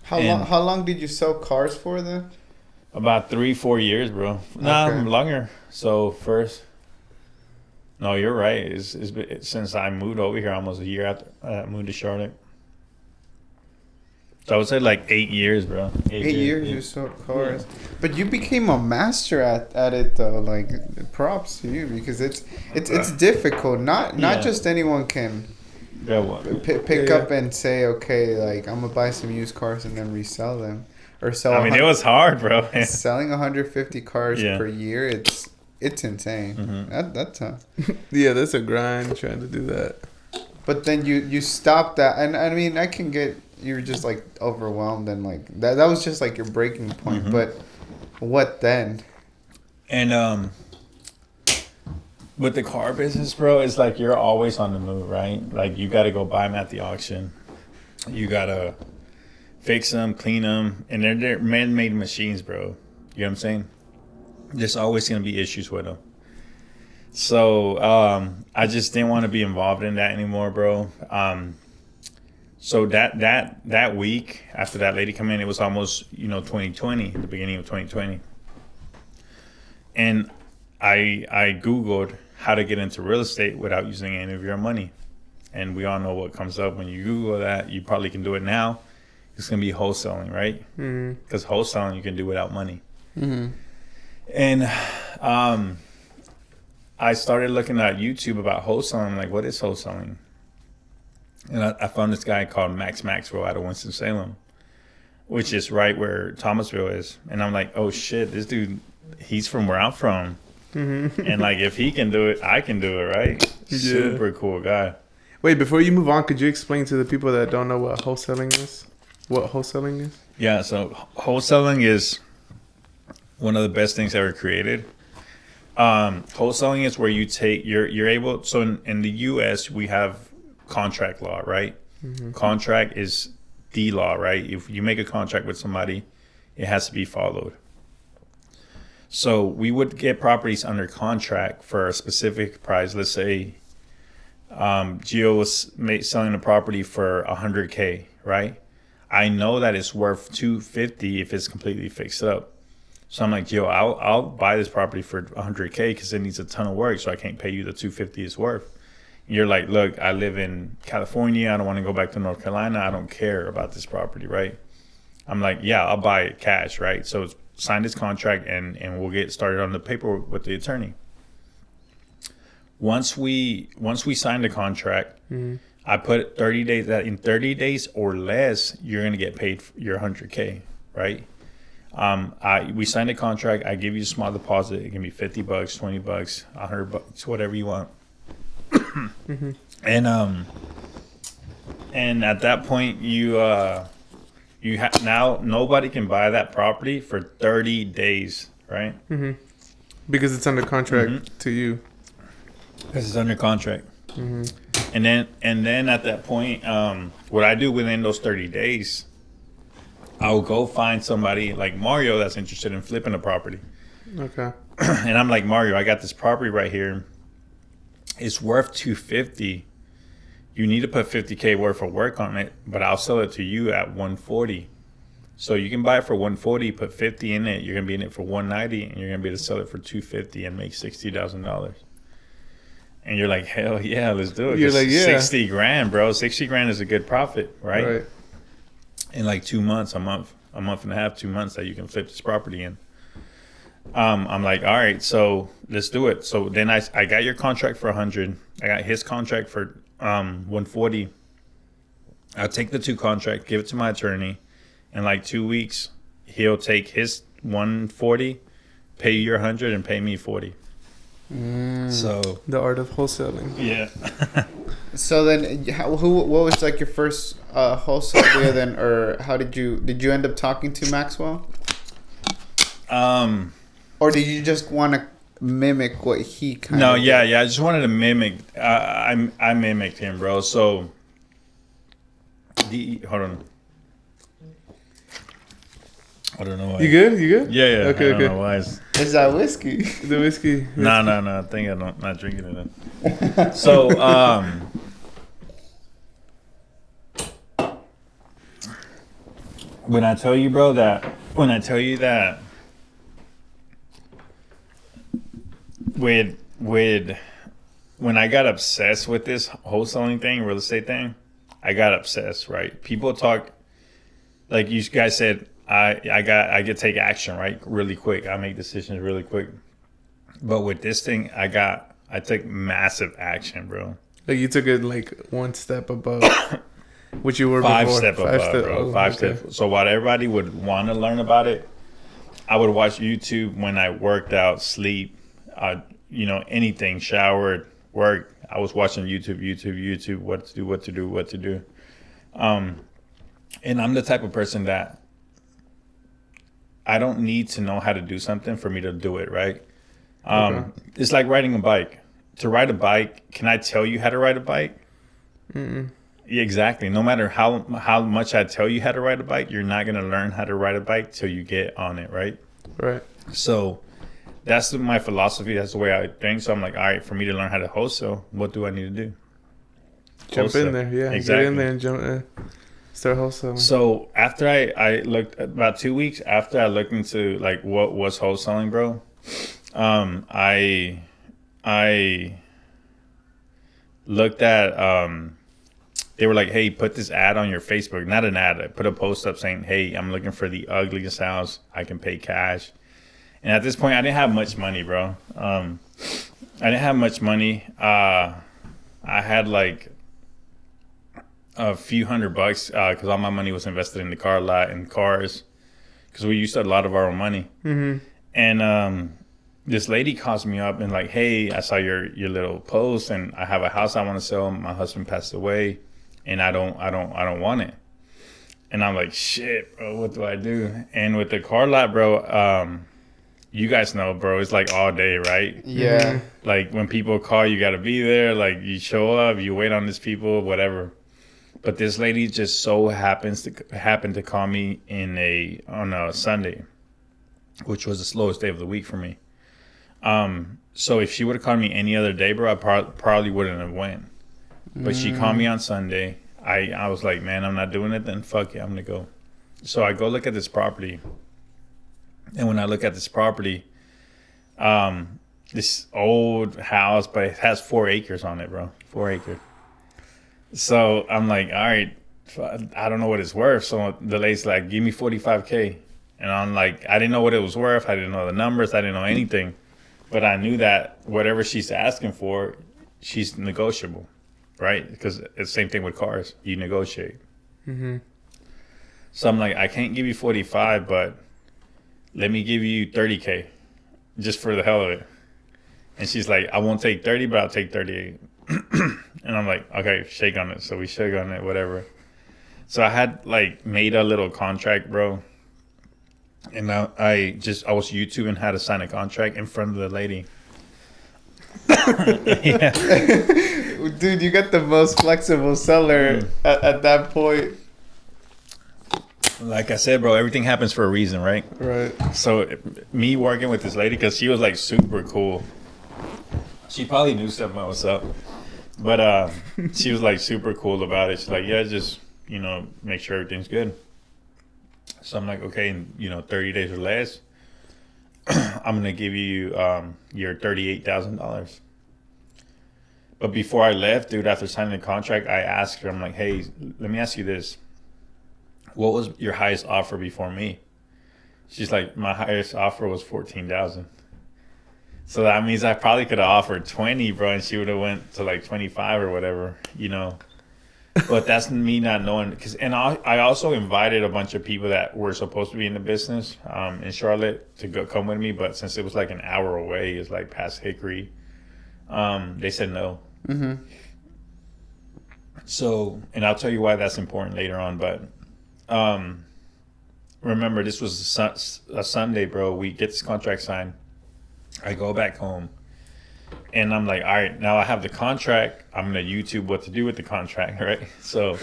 How long did you sell cars for then? About 3-4 years, bro. Nah, longer. So first. No, you're right. It's since I moved over here almost a year after I moved to Charlotte. So I would say like 8 years, bro. 8 years you sold cars. Yeah. But you became a master at it though. Like, props to you because it's difficult. Not just anyone can pick up and say, okay, like, I'm gonna buy some used cars and then resell them or sell. I mean, it was hard, bro. Selling 150 cars per year, it's insane. Mm-hmm. That's tough. Yeah, that's a grind trying to do that. But then you stopped that, and I mean, I can get you were just like overwhelmed and like that was just like your breaking point. Mm-hmm. But what then? And with the car business, bro, it's like you're always on the move, right? Like you got to go buy them at the auction. You got to fix them, clean them, and they're man-made machines, bro. You know what I'm saying? There's always going to be issues with them. So I just didn't want to be involved in that anymore, bro. So that week after that lady come in, it was almost, 2020, the beginning of 2020. And I Googled how to get into real estate without using any of your money. And we all know what comes up when you Google that. You probably can do it now. It's going to be wholesaling, right? Because wholesaling you can do without money. Mm-hmm. And I started looking at YouTube about wholesaling. I'm like, what is wholesaling? And I found this guy called Max Maxwell out of Winston-Salem, which is right where Thomasville is. And I'm like, oh, shit, this dude, he's from where I'm from. Mm-hmm. And, like, if he can do it, I can do it, right? Yeah. Super cool guy. Wait, before you move on, could you explain to the people that don't know what wholesaling is? What wholesaling is? Yeah, so wholesaling is one of the best things ever created. Wholesaling is where you take you're able. So in the U.S. we have contract law, right? Mm-hmm. Contract is the law, right? If you make a contract with somebody, it has to be followed. So we would get properties under contract for a specific price. Let's say Gio was selling a property for $100K, right? I know that it's worth $250 if it's completely fixed up. So I'm like, yo, I'll buy this property for $100K because it needs a ton of work, so I can't pay you the $250 it's worth. You're like, look, I live in California. I don't want to go back to North Carolina. I don't care about this property, right? I'm like, yeah, I'll buy it cash, right? So sign this contract and we'll get started on the paperwork with the attorney. Once we signed the contract, I put 30 days that in 30 days or less, you're going to get paid your $100K, right? We signed a contract. I give you a small deposit. It can be $50, $20, $100, whatever you want. And at that point, you now nobody can buy that property for 30 days, right? Because it's under contract to you. Because it's under contract. And then at that point, what I do within those 30 days, I'll go find somebody like Mario that's interested in flipping a property. Okay. And I'm like, Mario, I got this property right here. It's worth $250. You need to put $50K worth of work on it, but I'll sell it to you at $140. So you can buy it for $140, put $50 in it. You're gonna be in it for $190, and you're gonna be able to sell it for $250 and make $60,000. And you're like, hell yeah, let's do it. You're like, yeah, $60,000, bro. $60,000 is a good profit, right? In like 2 months, a month and a half, 2 months that you can flip this property in. I'm like, all right, so let's do it. So then I got your contract for $100. I got his contract for $140. I'll take the two contract, give it to my attorney. In like 2 weeks, he'll take his $140, pay you your $100, and pay me $40. So the art of wholesaling. Yeah. So then, what was like your first wholesale deal then, or how did you end up talking to Maxwell? Or did you just want to mimic what he kind of did? I just wanted to mimic. I mimicked him, bro. So, hold on. I don't know why. You good? Yeah. Okay, I don't know why. Is that whiskey? The whiskey. No. I think I'm not drinking it. Then. So, when I tell you that when I got obsessed with this wholesaling thing, real estate thing, I got obsessed, right? People talk, like you guys said, I get to take action, right? Really quick. I make decisions really quick. But with this thing, I took massive action, bro. Like you took it like one step above what you were Five before. step above, bro. Five steps. So while everybody would want to learn about it, I would watch YouTube when I worked out, sleep, anything, showered, work. I was watching YouTube, what to do. And I'm the type of person that I don't need to know how to do something for me to do it, right? It's like riding a bike. To ride a bike, can I tell you how to ride a bike? Mm-mm. Yeah, exactly. No matter how much I tell you how to ride a bike, you're not going to learn how to ride a bike till you get on it, right? Right. So that's my philosophy. That's the way I think. So I'm like, all right, for me to learn how to wholesale, what do I need to do? Jump in there. Yeah, exactly. Get in there and jump in. Start wholesaling. So after I looked, about 2 weeks after I looked into like what was wholesaling, bro, I looked at, they were like, hey, put this ad on your Facebook. Not an ad. I put a post up saying, hey, I'm looking for the ugliest house. I can pay cash. And at this point, I didn't have much money, bro. I didn't have much money. I had like a few $100 because all my money was invested in the car lot and cars because we used a lot of our own money. Mm-hmm. And this lady calls me up and like, hey, I saw your little post and I have a house I want to sell. My husband passed away and I don't want it. And I'm like, shit, bro, what do I do? And with the car lot, bro, you guys know, bro, it's like all day, right? Yeah. Mm-hmm. Like when people call, you got to be there. Like you show up, you wait on these people, whatever. But this lady just so happened to call me on a Sunday, which was the slowest day of the week for me. So if she would have called me any other day, bro, I probably wouldn't have went. But she called me on Sunday. I was like, man, I'm not doing it. Then fuck it, I'm gonna go. So I go look at this property, And when I look at this property, this old house, but it has 4 acres on it, bro. 4 acres. So I'm like, all right, I don't know what it's worth. So the lady's like, give me $45K. And I'm like, I didn't know what it was worth. I didn't know the numbers. I didn't know anything. But I knew that whatever she's asking for, she's negotiable, right? Because it's the same thing with cars. You negotiate. Mm-hmm. So I'm like, I can't give you 45, but let me give you 30K just for the hell of it. And she's like, I won't take 30, but I'll take 38. And I'm like, okay, shake on it. So we shake on it, whatever. So I had like made a little contract, bro. And I was YouTubing how to sign a contract in front of the lady. Yeah. Dude, you got the most flexible seller at that point. Like I said, bro, everything happens for a reason, right? Right. So me working with this lady, because she was like super cool. She probably knew something was up. But she was like super cool about it. She's like, yeah, just, make sure everything's good. So I'm like, okay, in 30 days or less, I'm gonna give you your $38,000. But before I left, dude, after signing the contract, I asked her, I'm like, hey, let me ask you this. What was your highest offer before me? She's like, my highest offer was $14,000. So that means I probably could have offered 20, bro, and she would have went to like 25 or whatever, But that's me not knowing, and I also invited a bunch of people that were supposed to be in the business in Charlotte to come with me, but since it was like an hour away, it's like past Hickory, they said no. Mm-hmm. So, and I'll tell you why that's important later on, but remember, this was a Sunday, bro. We get this contract signed. I go back home. And I'm like, all right, now I have the contract. I'm going to YouTube what to do with the contract, right? So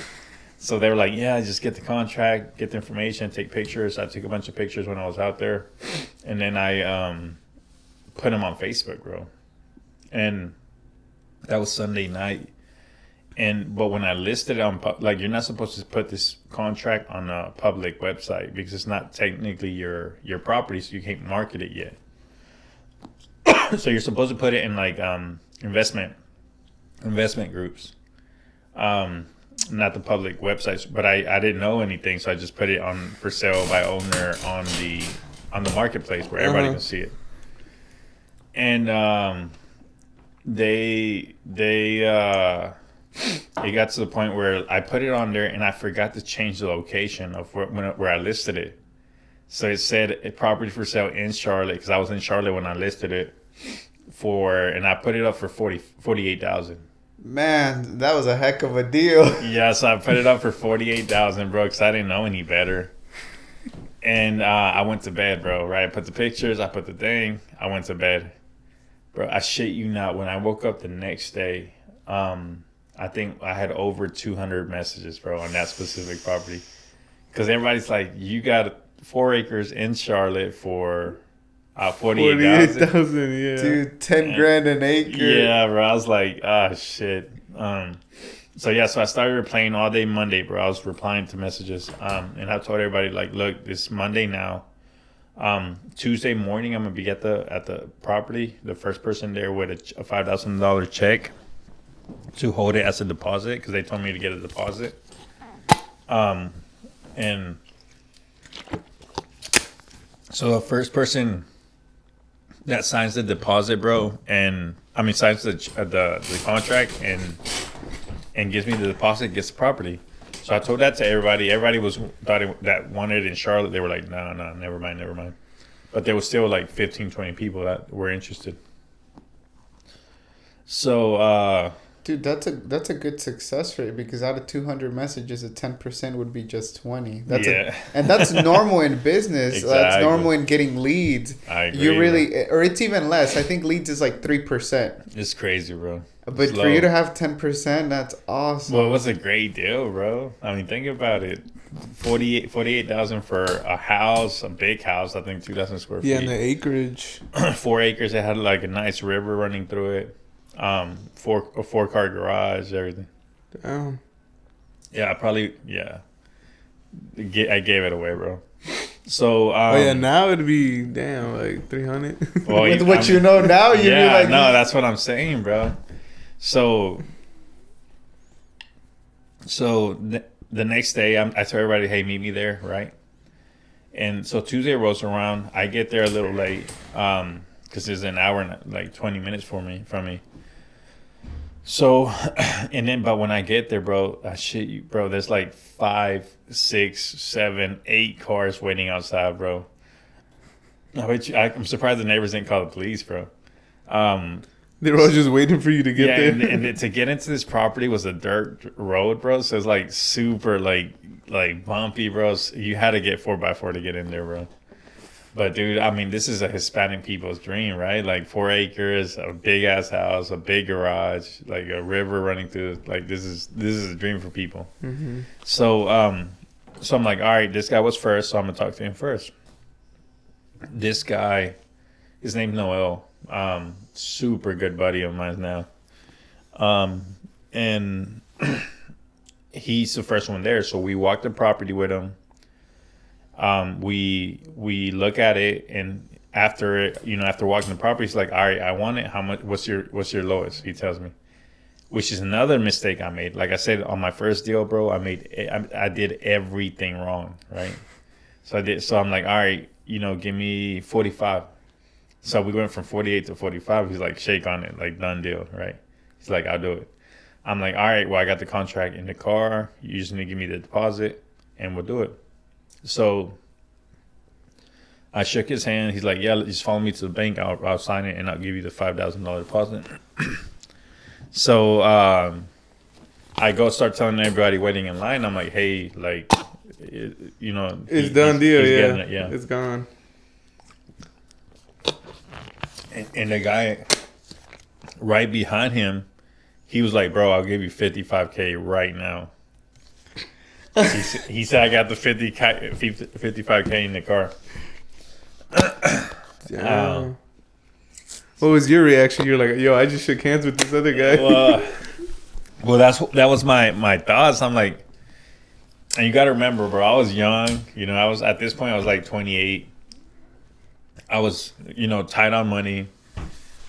they were like, yeah, just get the contract, get the information, take pictures. I took a bunch of pictures when I was out there. And then I put them on Facebook, bro. And that was Sunday night. But when I listed it on, you're not supposed to put this contract on a public website because it's not technically your property, so you can't market it yet. So you're supposed to put it in like investment groups, not the public websites. But I didn't know anything, so I just put it on for sale by owner on the marketplace where everybody can see it. And it got to the point where I put it on there and I forgot to change the location of where I listed it. So it said a property for sale in Charlotte, because I was in Charlotte when I listed it, and I put it up for $48,000. Man, that was a heck of a deal. Yeah, so I put it up for $48,000, bro, because I didn't know any better. And I went to bed, bro, right? I put the pictures, I put the thing, I went to bed. Bro, I shit you not, when I woke up the next day, I think I had over 200 messages, bro, on that specific property. Because everybody's like, you got 4 acres in Charlotte for $48,000. Yeah. Dude, 10 grand an acre. Yeah, bro. I was like, shit. So I started replying all day Monday, bro. I was replying to messages. And I told everybody, like, look, this Monday now. Tuesday morning, I'm gonna be at the property. The first person there with a $5,000 check to hold it as a deposit, because they told me to get a deposit. And so the first person that signs the deposit, bro, signs the contract and gives me the deposit, gets the property. So I told that to everybody. Everybody that wanted it in Charlotte. They were like, no, never mind. But there was still like 15, 20 people that were interested. So, dude, that's a good success rate, because out of 200 messages, a 10% would be just 20. And that's normal in business. Exactly. That's normal in getting leads. I agree. Or it's even less. I think leads is like 3%. It's crazy, bro. But for you to have 10%, that's awesome. Well, it was a great deal, bro. I mean, think about it. 48,000 for a house, a big house. I think 2,000 square feet. Yeah, and the acreage. 4 acres. It had like a nice river running through it. A 4-car garage, everything. Damn. Yeah, I gave it away, bro. So oh yeah, now it'd be damn like 300. Well, With what you know now, you'd yeah, be like, no, that's what I'm saying, bro. So the next day, I tell everybody, hey, meet me there, right? And so Tuesday rolls around. I get there a little late, because it's an hour and like 20 minutes from me. So, and then, but when I get there, bro, shit, you, bro, there's like 5, 6, 7, 8 cars waiting outside, bro. I'm surprised the neighbors didn't call the police, bro. They were all just waiting for you to get there. and to get into this property was a dirt road, bro. So it's like super like bumpy, bro. So you had to get 4x4 to get in there, bro. But dude, I mean, this is a Hispanic people's dream, right? Like 4 acres, a big ass house, a big garage, like a river running through. Like this is a dream for people. Mm-hmm. So so I'm like, all right, this guy was first, so I'm gonna talk to him first. This guy, his name's Noel. Super good buddy of mine now. And he's the first one there, so we walked the property with him. We look at it, and after walking the property, he's like, all right, I want it. How much? What's your lowest? He tells me, which is another mistake I made. Like I said, on my first deal, bro, I did everything wrong, right? So I'm like, all right, give me 45. So we went from 48 to 45. He's like, shake on it, like done deal, right? He's like, I'll do it. I'm like, all right, well, I got the contract in the car. You just need to give me the deposit, and we'll do it. So I shook his hand. He's like, yeah, just follow me to the bank. I'll sign it, and I'll give you the $5,000 deposit. So I go start telling everybody waiting in line. I'm like, hey, like, it's done deal. Yeah, it's gone. And the guy right behind him, he was like, bro, I'll give you $55K right now. He said, I got the 55K in the car. What was your reaction? You're like, yo, I just shook hands with this other guy. Well, that was my thoughts. I'm like, and you got to remember, bro, I was young. At this point, I was like 28. I was, tight on money.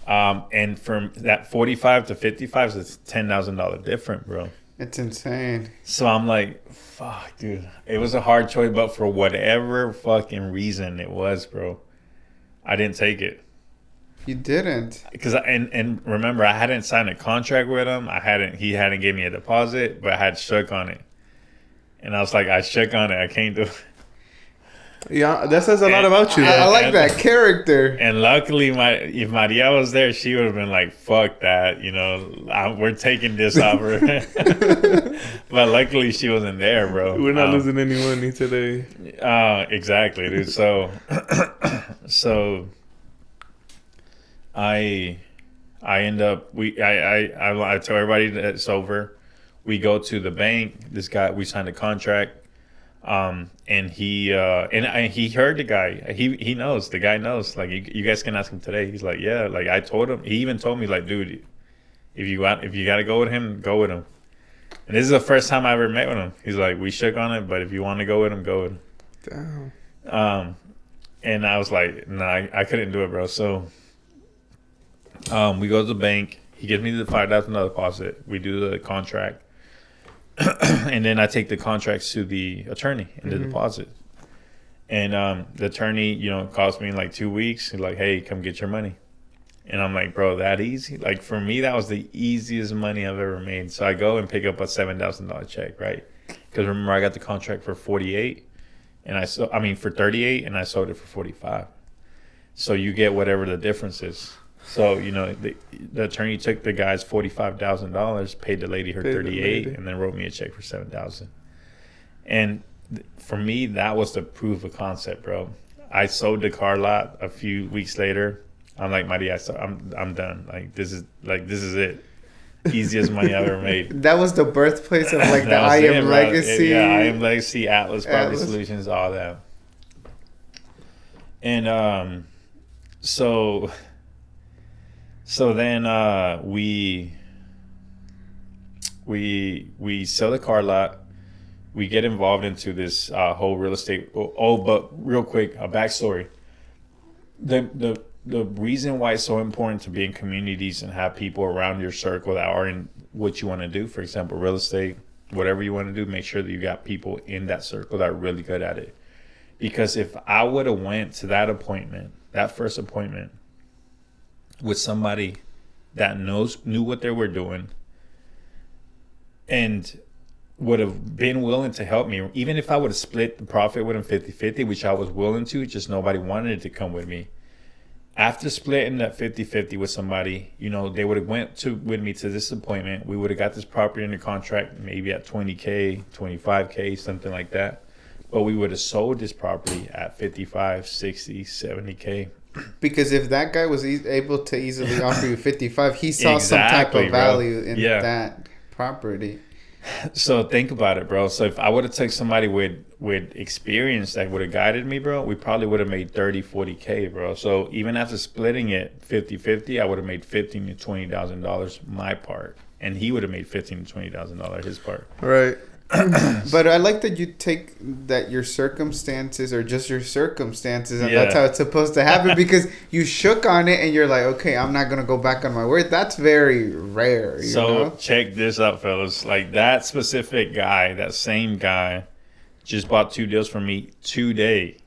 And from that 45 to 55 is $10,000 different, bro. It's insane. So I'm like, fuck, dude. It was a hard choice, but for whatever fucking reason it was, bro, I didn't take it. You didn't? Because and remember, I hadn't signed a contract with him. He hadn't gave me a deposit, but I had shook on it. And I was like, I shook on it. I can't do it. Yeah, that says a lot about you. I like that character. And luckily, if Maria was there, she would have been like, "Fuck that," we're taking this offer. But luckily, she wasn't there, bro. We're not losing any money today. Exactly, dude. So I end up I tell everybody that it's over. We go to the bank. This guy, we signed a contract. And he heard the guy. He knows. The guy knows. Like you guys can ask him today. He's like, yeah. Like I told him. He even told me, like, dude, if you gotta go with him, go with him. And this is the first time I ever met with him. He's like, we shook on it, but if you want to go with him, go with him. Damn. And I was like, nah, I couldn't do it, bro. So, we go to the bank. He gives me the $5,000 deposit. We do the contract. And then I take the contracts to the attorney and the deposit. And the attorney, calls me in like 2 weeks. He's like, hey, come get your money. And I'm like, bro, that easy? Like, for me, that was the easiest money I've ever made. So I go and pick up a $7,000 check, right? Because remember, I got the contract for 48, and for 38, and I sold it for 45. So you get whatever the difference is. So, the attorney took the guy's $45,000, paid the lady her 38, and then wrote me a check for $7,000. And for me, that was the proof of concept, bro. I sold the car lot a few weeks later. I'm like, Maria, I'm done. Like this is it. Easiest money I've ever made. That was the birthplace of like the I Am Legacy. I Am Legacy, Atlas Property Solutions, all that. And so then we sell the car lot. we get involved into this whole real estate. But real quick, a backstory. The reason why it's so important to be in communities and have people around your circle that are in what you want to do, for example, real estate, whatever you want to do, make sure that you got people in that circle that are really good at it. Because if I would have went to that first appointment with somebody that knew what they were doing and would have been willing to help me, even if I would have split the profit with them 50-50, which I was willing to, just nobody wanted to come with me. After splitting that 50-50 with somebody, they would have went with me to this appointment. We would have got this property under contract, maybe at $20K, $25K, something like that. But we would have sold this property at $55, $60, $70K. Because if that guy was able to easily offer you 55, he saw some type of value in that property. So think about it, bro. So if I would have taken somebody with experience that would have guided me, bro, we probably would have made 30, 40K, bro. So even after splitting it 50-50, I would have made $15,000 to $20,000 my part, and he would have made $15,000 to $20,000 his part. Right. But I like that you take that your circumstances are just your circumstances, and that's how it's supposed to happen, because you shook on it and you're like, okay, I'm not gonna go back on my word. That's very rare. You know? Check this out, fellas. Like that specific guy, that same guy, just bought 2 deals from me today.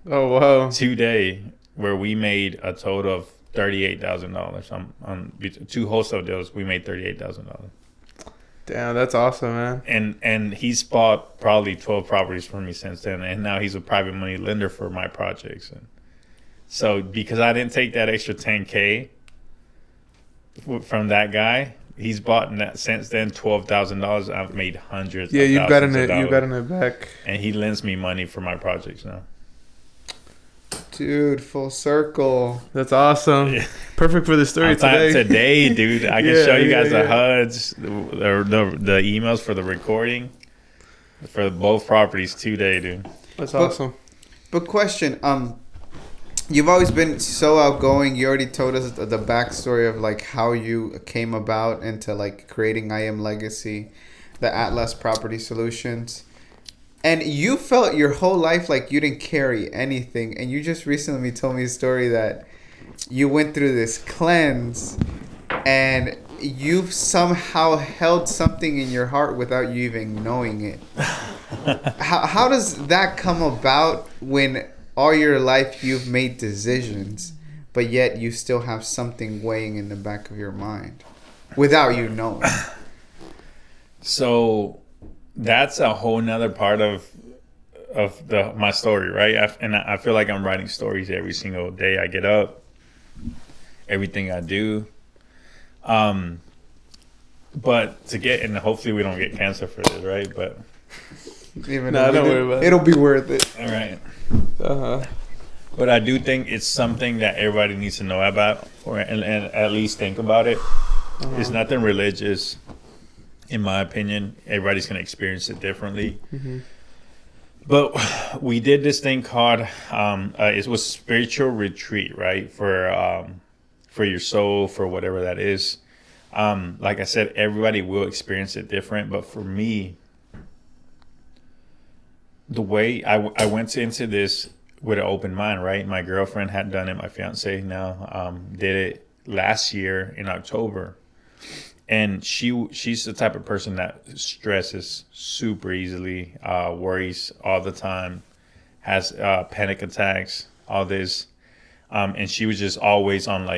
Oh wow! Today, where we made a total of $38,000 on 2 wholesale deals. We made $38,000. Damn, that's awesome, man. And he's bought probably 12 properties from me since then, and now he's a private money lender for my projects. And so because I didn't take that extra $10K from that guy, he's bought in that since then $12,000. I've made hundreds. Yeah, you've got in it back. And he lends me money for my projects now. Dude, full circle. That's awesome. Yeah. Perfect for the story today, dude. I can show you guys the HUDs, the emails for the recording for both properties today, dude. That's awesome. But question, you've always been so outgoing. You already told us the backstory of like how you came about into like creating I Am Legacy, the Atlas Property Solutions. And you felt your whole life like you didn't carry anything. And you just recently told me a story that you went through this cleanse and you've somehow held something in your heart without you even knowing it. How does that come about when all your life you've made decisions, but yet you still have something weighing in the back of your mind without you knowing? So that's a whole nother part of my story, right? I feel like I'm writing stories every single day I get up, everything I do. But to get, and hopefully we don't get cancer for this, right? But don't worry about it. It'll be worth it. All right. But I do think it's something that everybody needs to know about, and at least think about it. It's nothing religious. In my opinion, everybody's going to experience it differently. Mm-hmm. But we did this thing called, it was spiritual retreat, right? For your soul, for whatever that is. Like I said, everybody will experience it different. But for me, the way I went into this with an open mind, right? My girlfriend had done it. My fiance now did it last year in October. And she's the type of person that stresses super easily, worries all the time, has panic attacks, all this, and she was just always on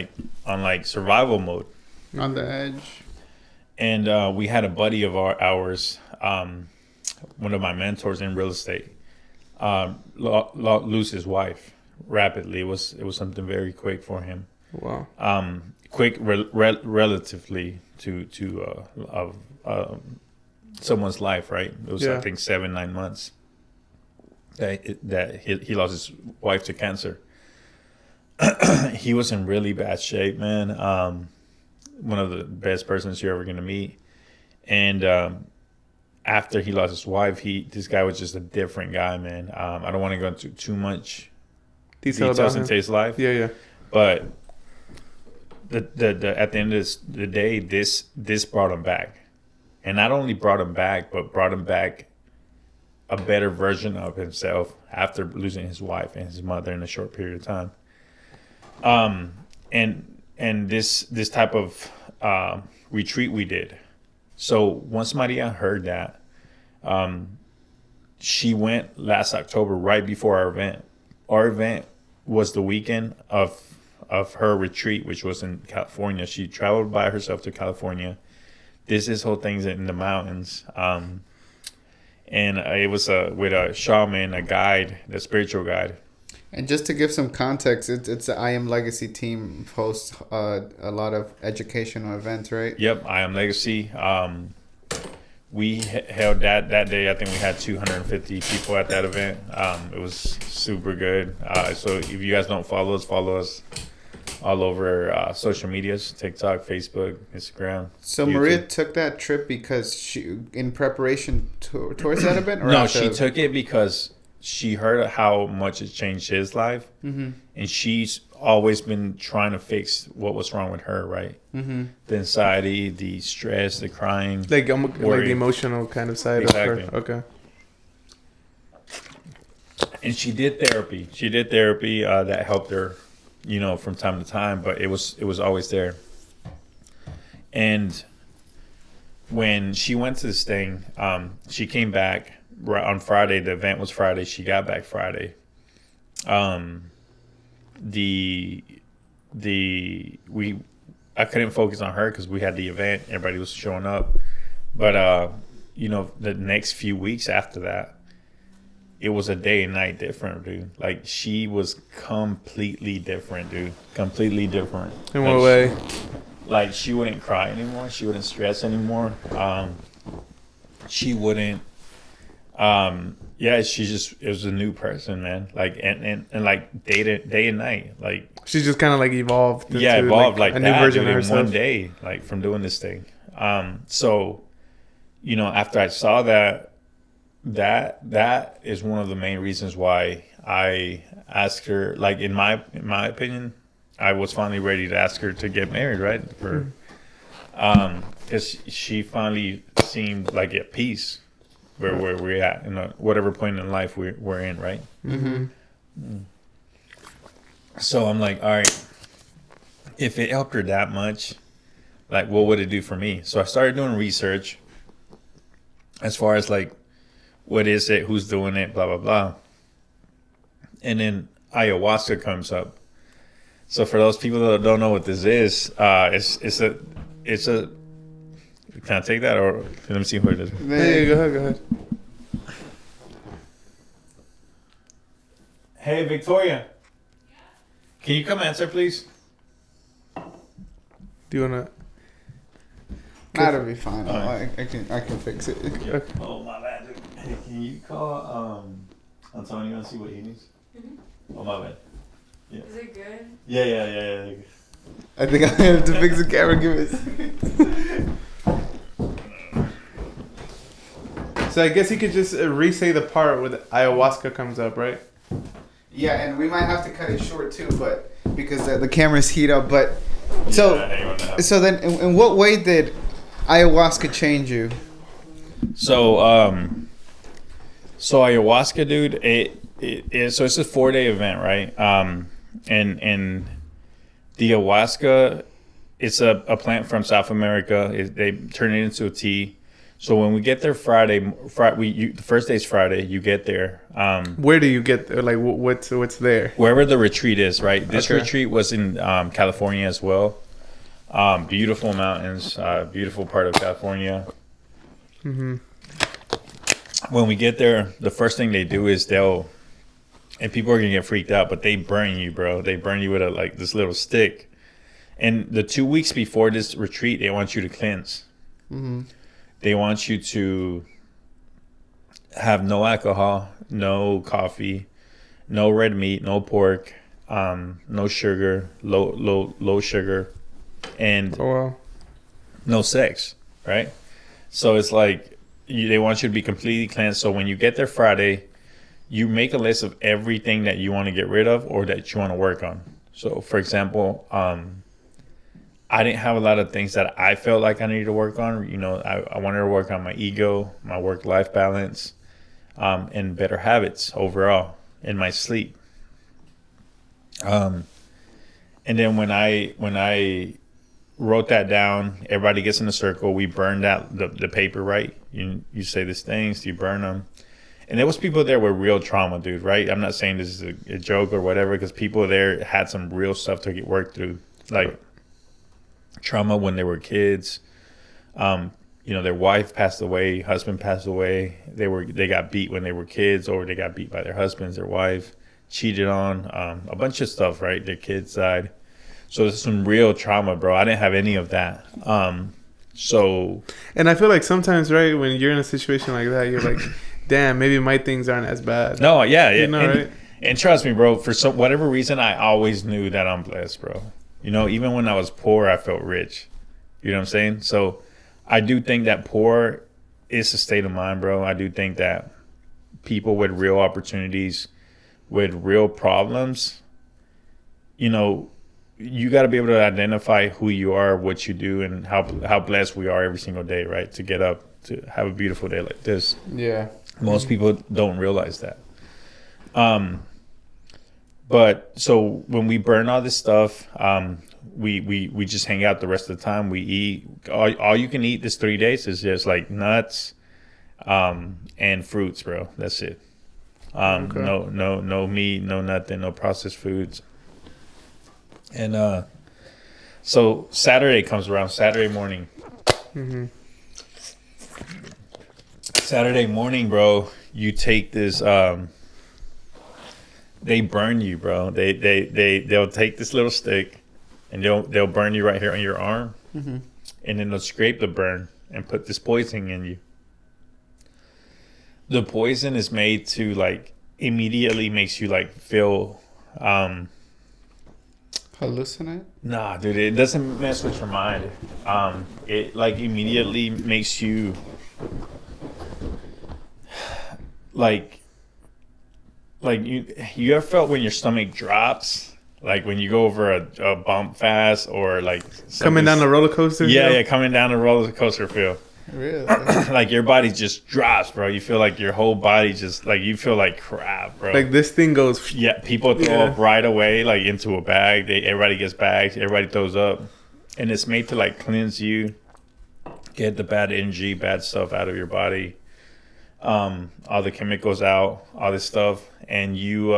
survival mode, on the edge. And we had a buddy of ours, one of my mentors in real estate, lose his wife rapidly. It was something very quick for him. Wow. Quick relatively to someone's life, right? It was I think 7-9 months that he lost his wife to cancer. He was in really bad shape, man. One of the best persons you're ever gonna meet. And after he lost his wife, this guy was just a different guy, man. I don't want to go into too much details into his life. Yeah. But at the end of the day, this brought him back, and not only brought him back, but brought him back a better version of himself after losing his wife and his mother in a short period of time. And this type of retreat we did. So once Maria heard that, she went last October right before our event. Our event was the weekend of her retreat, which was in California. She traveled by herself to California. This whole thing's in the mountains. And it was with a shaman, a guide, the spiritual guide. And just to give some context, it's the I Am Legacy team hosts a lot of educational events, right? Yep, I Am Legacy. We held that day. I think we had 250 people at that event. It was super good. So if you guys don't follow us all over social medias, TikTok, Facebook, Instagram. So YouTube. Maria took that trip because she, in preparation towards that event? Or No, she took it because she heard how much it changed his life. Mm-hmm. And she's always been trying to fix what was wrong with her, right? Mm-hmm. The anxiety, the stress, the crying. Like the emotional kind of side exactly. of her. Okay. And she did therapy. That helped her, from time to time, but it was always there. And when she went to this thing, she came back right on Friday. The event was Friday. She got back Friday. I couldn't focus on her because we had the event. Everybody was showing up. But, the next few weeks after that, it was a day and night different, dude. Like, she was completely different, dude. Completely different. In what way? She wouldn't cry anymore. She wouldn't stress anymore. She wouldn't. It was a new person, man. Like, and like day and night. Like, she just kind of like evolved. Evolved like a that, new version dude, of in herself. one day, like from doing this thing. So, after I saw that is one of the main reasons why I asked her. Like, in my opinion, I was finally ready to ask her to get married, right? Because she finally seemed like at peace where we're at in whatever point in life we're in, right? Mm-hmm. So I'm like, all right, if it helped her that much, like, what would it do for me? So I started doing research as far as like, what is it, who's doing it, blah blah blah. And then ayahuasca comes up. So for those people that don't know what this is, it's a can I take that, or let me see what it is? Hey, go ahead. Hey, Victoria. Can you come answer, please? Do you wanna? That'll be fine. Right. I can fix it. Okay. Oh, my bad, dude. Hey, can you call Antonio and see what he needs? Mm-hmm. Oh, my bad. Yeah. Is it good? Yeah. I think I have to fix the camera. Give it a second. So I guess you could just re-say the part where the ayahuasca comes up, right? Yeah, and we might have to cut it short too, but because the cameras heat up. But so then, in what way did ayahuasca change you? So ayahuasca, dude, so it's a 4-day event, right? And the ayahuasca, it's a plant from South America. They turn it into a tea. So when we get there the first day's Friday. You get there. Where do you get there? Like, what's there? Wherever the retreat is, right? This Okay. retreat was in California as well. Beautiful mountains, beautiful part of California. Mm-hmm. When we get there, the first thing they do is and people are gonna get freaked out, but they burn you, bro. They burn you with this little stick. And the 2 weeks before this retreat, they want you to cleanse. Mm-hmm. They want you to have no alcohol, no coffee, no red meat, no pork, no sugar, low sugar, and no sex, right? So it's like they want you to be completely cleansed. So when you get there Friday, you make a list of everything that you want to get rid of or that you want to work on. So, for example, I didn't have a lot of things that I felt like I needed to work on. I wanted to work on my ego, my work-life balance. and better habits overall in my sleep. And then when I wrote that down, everybody gets in a circle. We burned out the paper, right? You say these things, you burn them. And there was people there with real trauma, dude, right? I'm not saying this is a joke or whatever, because people there had some real stuff to get worked through, like trauma when they were kids. Their wife passed away, husband passed away. They got beat when they were kids, or they got beat by their husbands, their wife, cheated on, a bunch of stuff, right? Their kids died. So there's some real trauma, bro. I didn't have any of that. And I feel like sometimes, right, when you're in a situation like that, you're like, damn, maybe my things aren't as bad. No, yeah. Right? And trust me, bro, for whatever reason, I always knew that I'm blessed, bro. Even when I was poor, I felt rich. You know what I'm saying? So I do think that poor is a state of mind, bro. I do think that people with real opportunities, with real problems, you got to be able to identify who you are, what you do, and how blessed we are every single day, right? To get up, to have a beautiful day like this. Yeah. Most people don't realize that. But so when we burn all this stuff, we just hang out the rest of the time. We eat. All you can eat this 3 days is just like nuts and fruits, bro. That's it. Okay. No meat, no nothing, no processed foods. And so Saturday comes around, Saturday morning. Mm-hmm. Saturday morning, bro, you take this, they burn you, bro. They'll take this little stick and they'll burn you right here on your arm. Mm-hmm. And then they'll scrape the burn and put this poison in you. The poison is made to like immediately makes you like feel hallucinate? Nah, dude, it doesn't mess with your mind. It like immediately makes you like you ever felt when your stomach drops, like when you go over a bump fast, or like coming down the roller coaster? Yeah, coming down the roller coaster feel. Really? Like your body just drops, bro. You feel like your whole body just like you feel like crap, bro. Like this thing goes. Yeah, people throw up right away, like into a bag. Everybody gets bags. Everybody throws up, and it's made to like cleanse you, get the bad energy, bad stuff out of your body. All the chemicals out, all this stuff, and you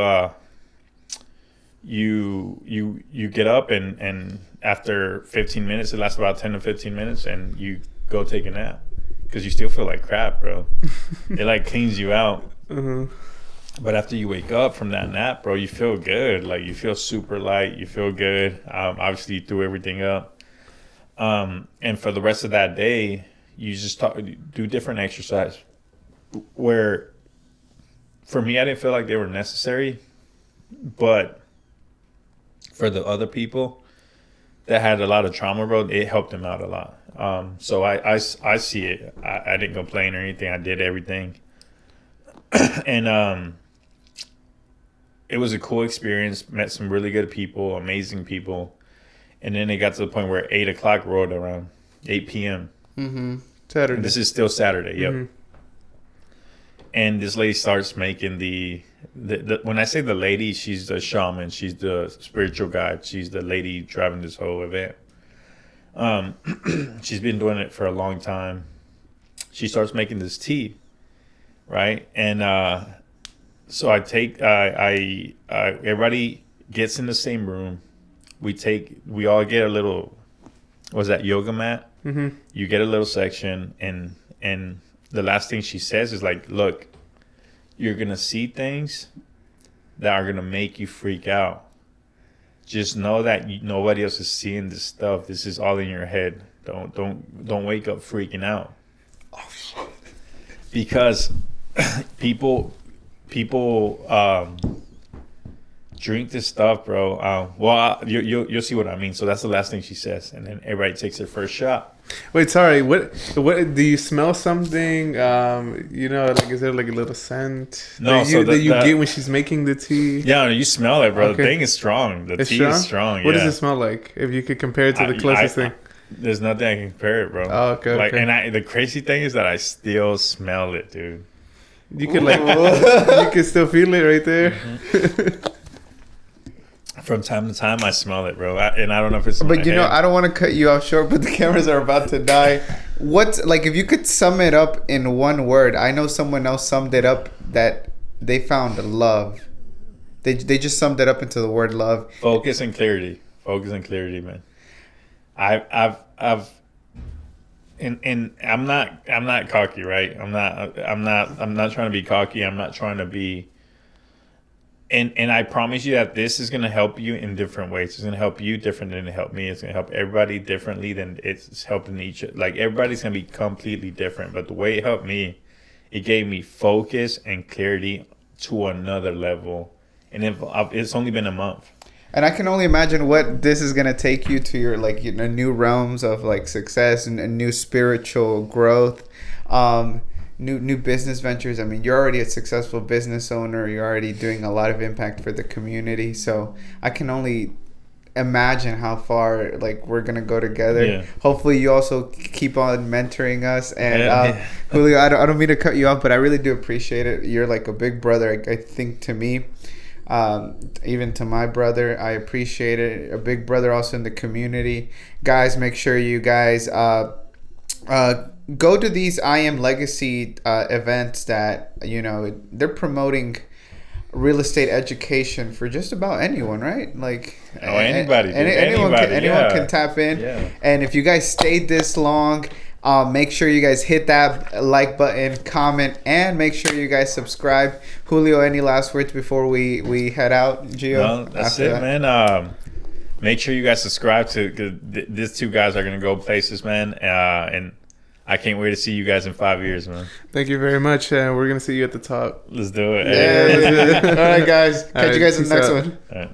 get up and after 15 minutes, it lasts about 10 to 15 minutes, and you go take a nap because you still feel like crap, bro. It like cleans you out. Mm-hmm. But after you wake up from that nap, bro, you feel good. Like you feel super light. You feel good. Obviously, you threw everything up. And for the rest of that day, you just do different exercise. Where, for me, I didn't feel like they were necessary, but for the other people that had a lot of trauma, bro, it helped them out a lot. So I see it. I didn't complain or anything. I did everything. And it was a cool experience. Met some really good people, amazing people. And then it got to the point where 8 o'clock rolled around, 8 p.m. Mm-hmm. Saturday. And this is still Saturday, yep. Mm-hmm. And this lady starts making the when I say the lady, she's the shaman. She's the spiritual guide. She's the lady driving this whole event. She's been doing it for a long time. She starts making this tea, right? And so everybody gets in the same room. We all get a little, what's that, yoga mat? Mm-hmm. You get a little section, and the last thing she says is like, look, you're going to see things that are going to make you freak out. Just know that nobody else is seeing this stuff. This is all in your head. Don't wake up freaking out. Because people drink this stuff, bro. You'll see what I mean. So that's the last thing she says, and then everybody takes their first shot. Wait, sorry. What do you smell something? Like is there like a little scent? No, that you get when she's making the tea? Yeah, you smell it, bro. Okay. The thing is strong. The tea is strong. What does it smell like? If you could compare it to the closest thing. There's nothing I can compare it, bro. Oh, okay. The crazy thing is that I still smell it, dude. You could like, you can still feel it right there. Mm-hmm. From time to time, I smell it, bro. And I don't know if it's. But you know, I don't want to cut you off short, but the cameras are about to die. What's like if you could sum it up in one word? I know someone else summed it up that they found love. They just summed it up into the word love. Focus and clarity. Focus and clarity, man. I've and I'm not cocky, right? I'm not trying to be cocky. I'm not trying to be. And I promise you that this is going to help you in different ways. It's going to help you different than it helped me. It's going to help everybody differently than it's helping each. Like everybody's going to be completely different. But the way it helped me, it gave me focus and clarity to another level. And it's only been a month. And I can only imagine what this is going to take you to your like new realms of like success and new spiritual growth. New business ventures. I mean, you're already a successful business owner. You're already doing a lot of impact for the community. So I can only imagine how far like we're gonna go together. Yeah. Hopefully, you also keep on mentoring us. And Julio, I don't mean to cut you off, but I really do appreciate it. You're like a big brother. I think to me, even to my brother, I appreciate it. A big brother also in the community. Guys, make sure you guys go to these I Am Legacy events that, you know, they're promoting real estate education for just about anyone, right? Like anybody. Anyone can tap in. Yeah. And if you guys stayed this long, make sure you guys hit that like button, comment, and make sure you guys subscribe. Julio, any last words before we head out? Gio? No, that's it, man. Make sure you guys subscribe to, because these two guys are going to go places, man. And I can't wait to see you guys in 5 years, man. Thank you very much. We're going to see you at the top. Let's do it. Yeah, let's do it. All right, guys. Catch you guys in the next one. All right.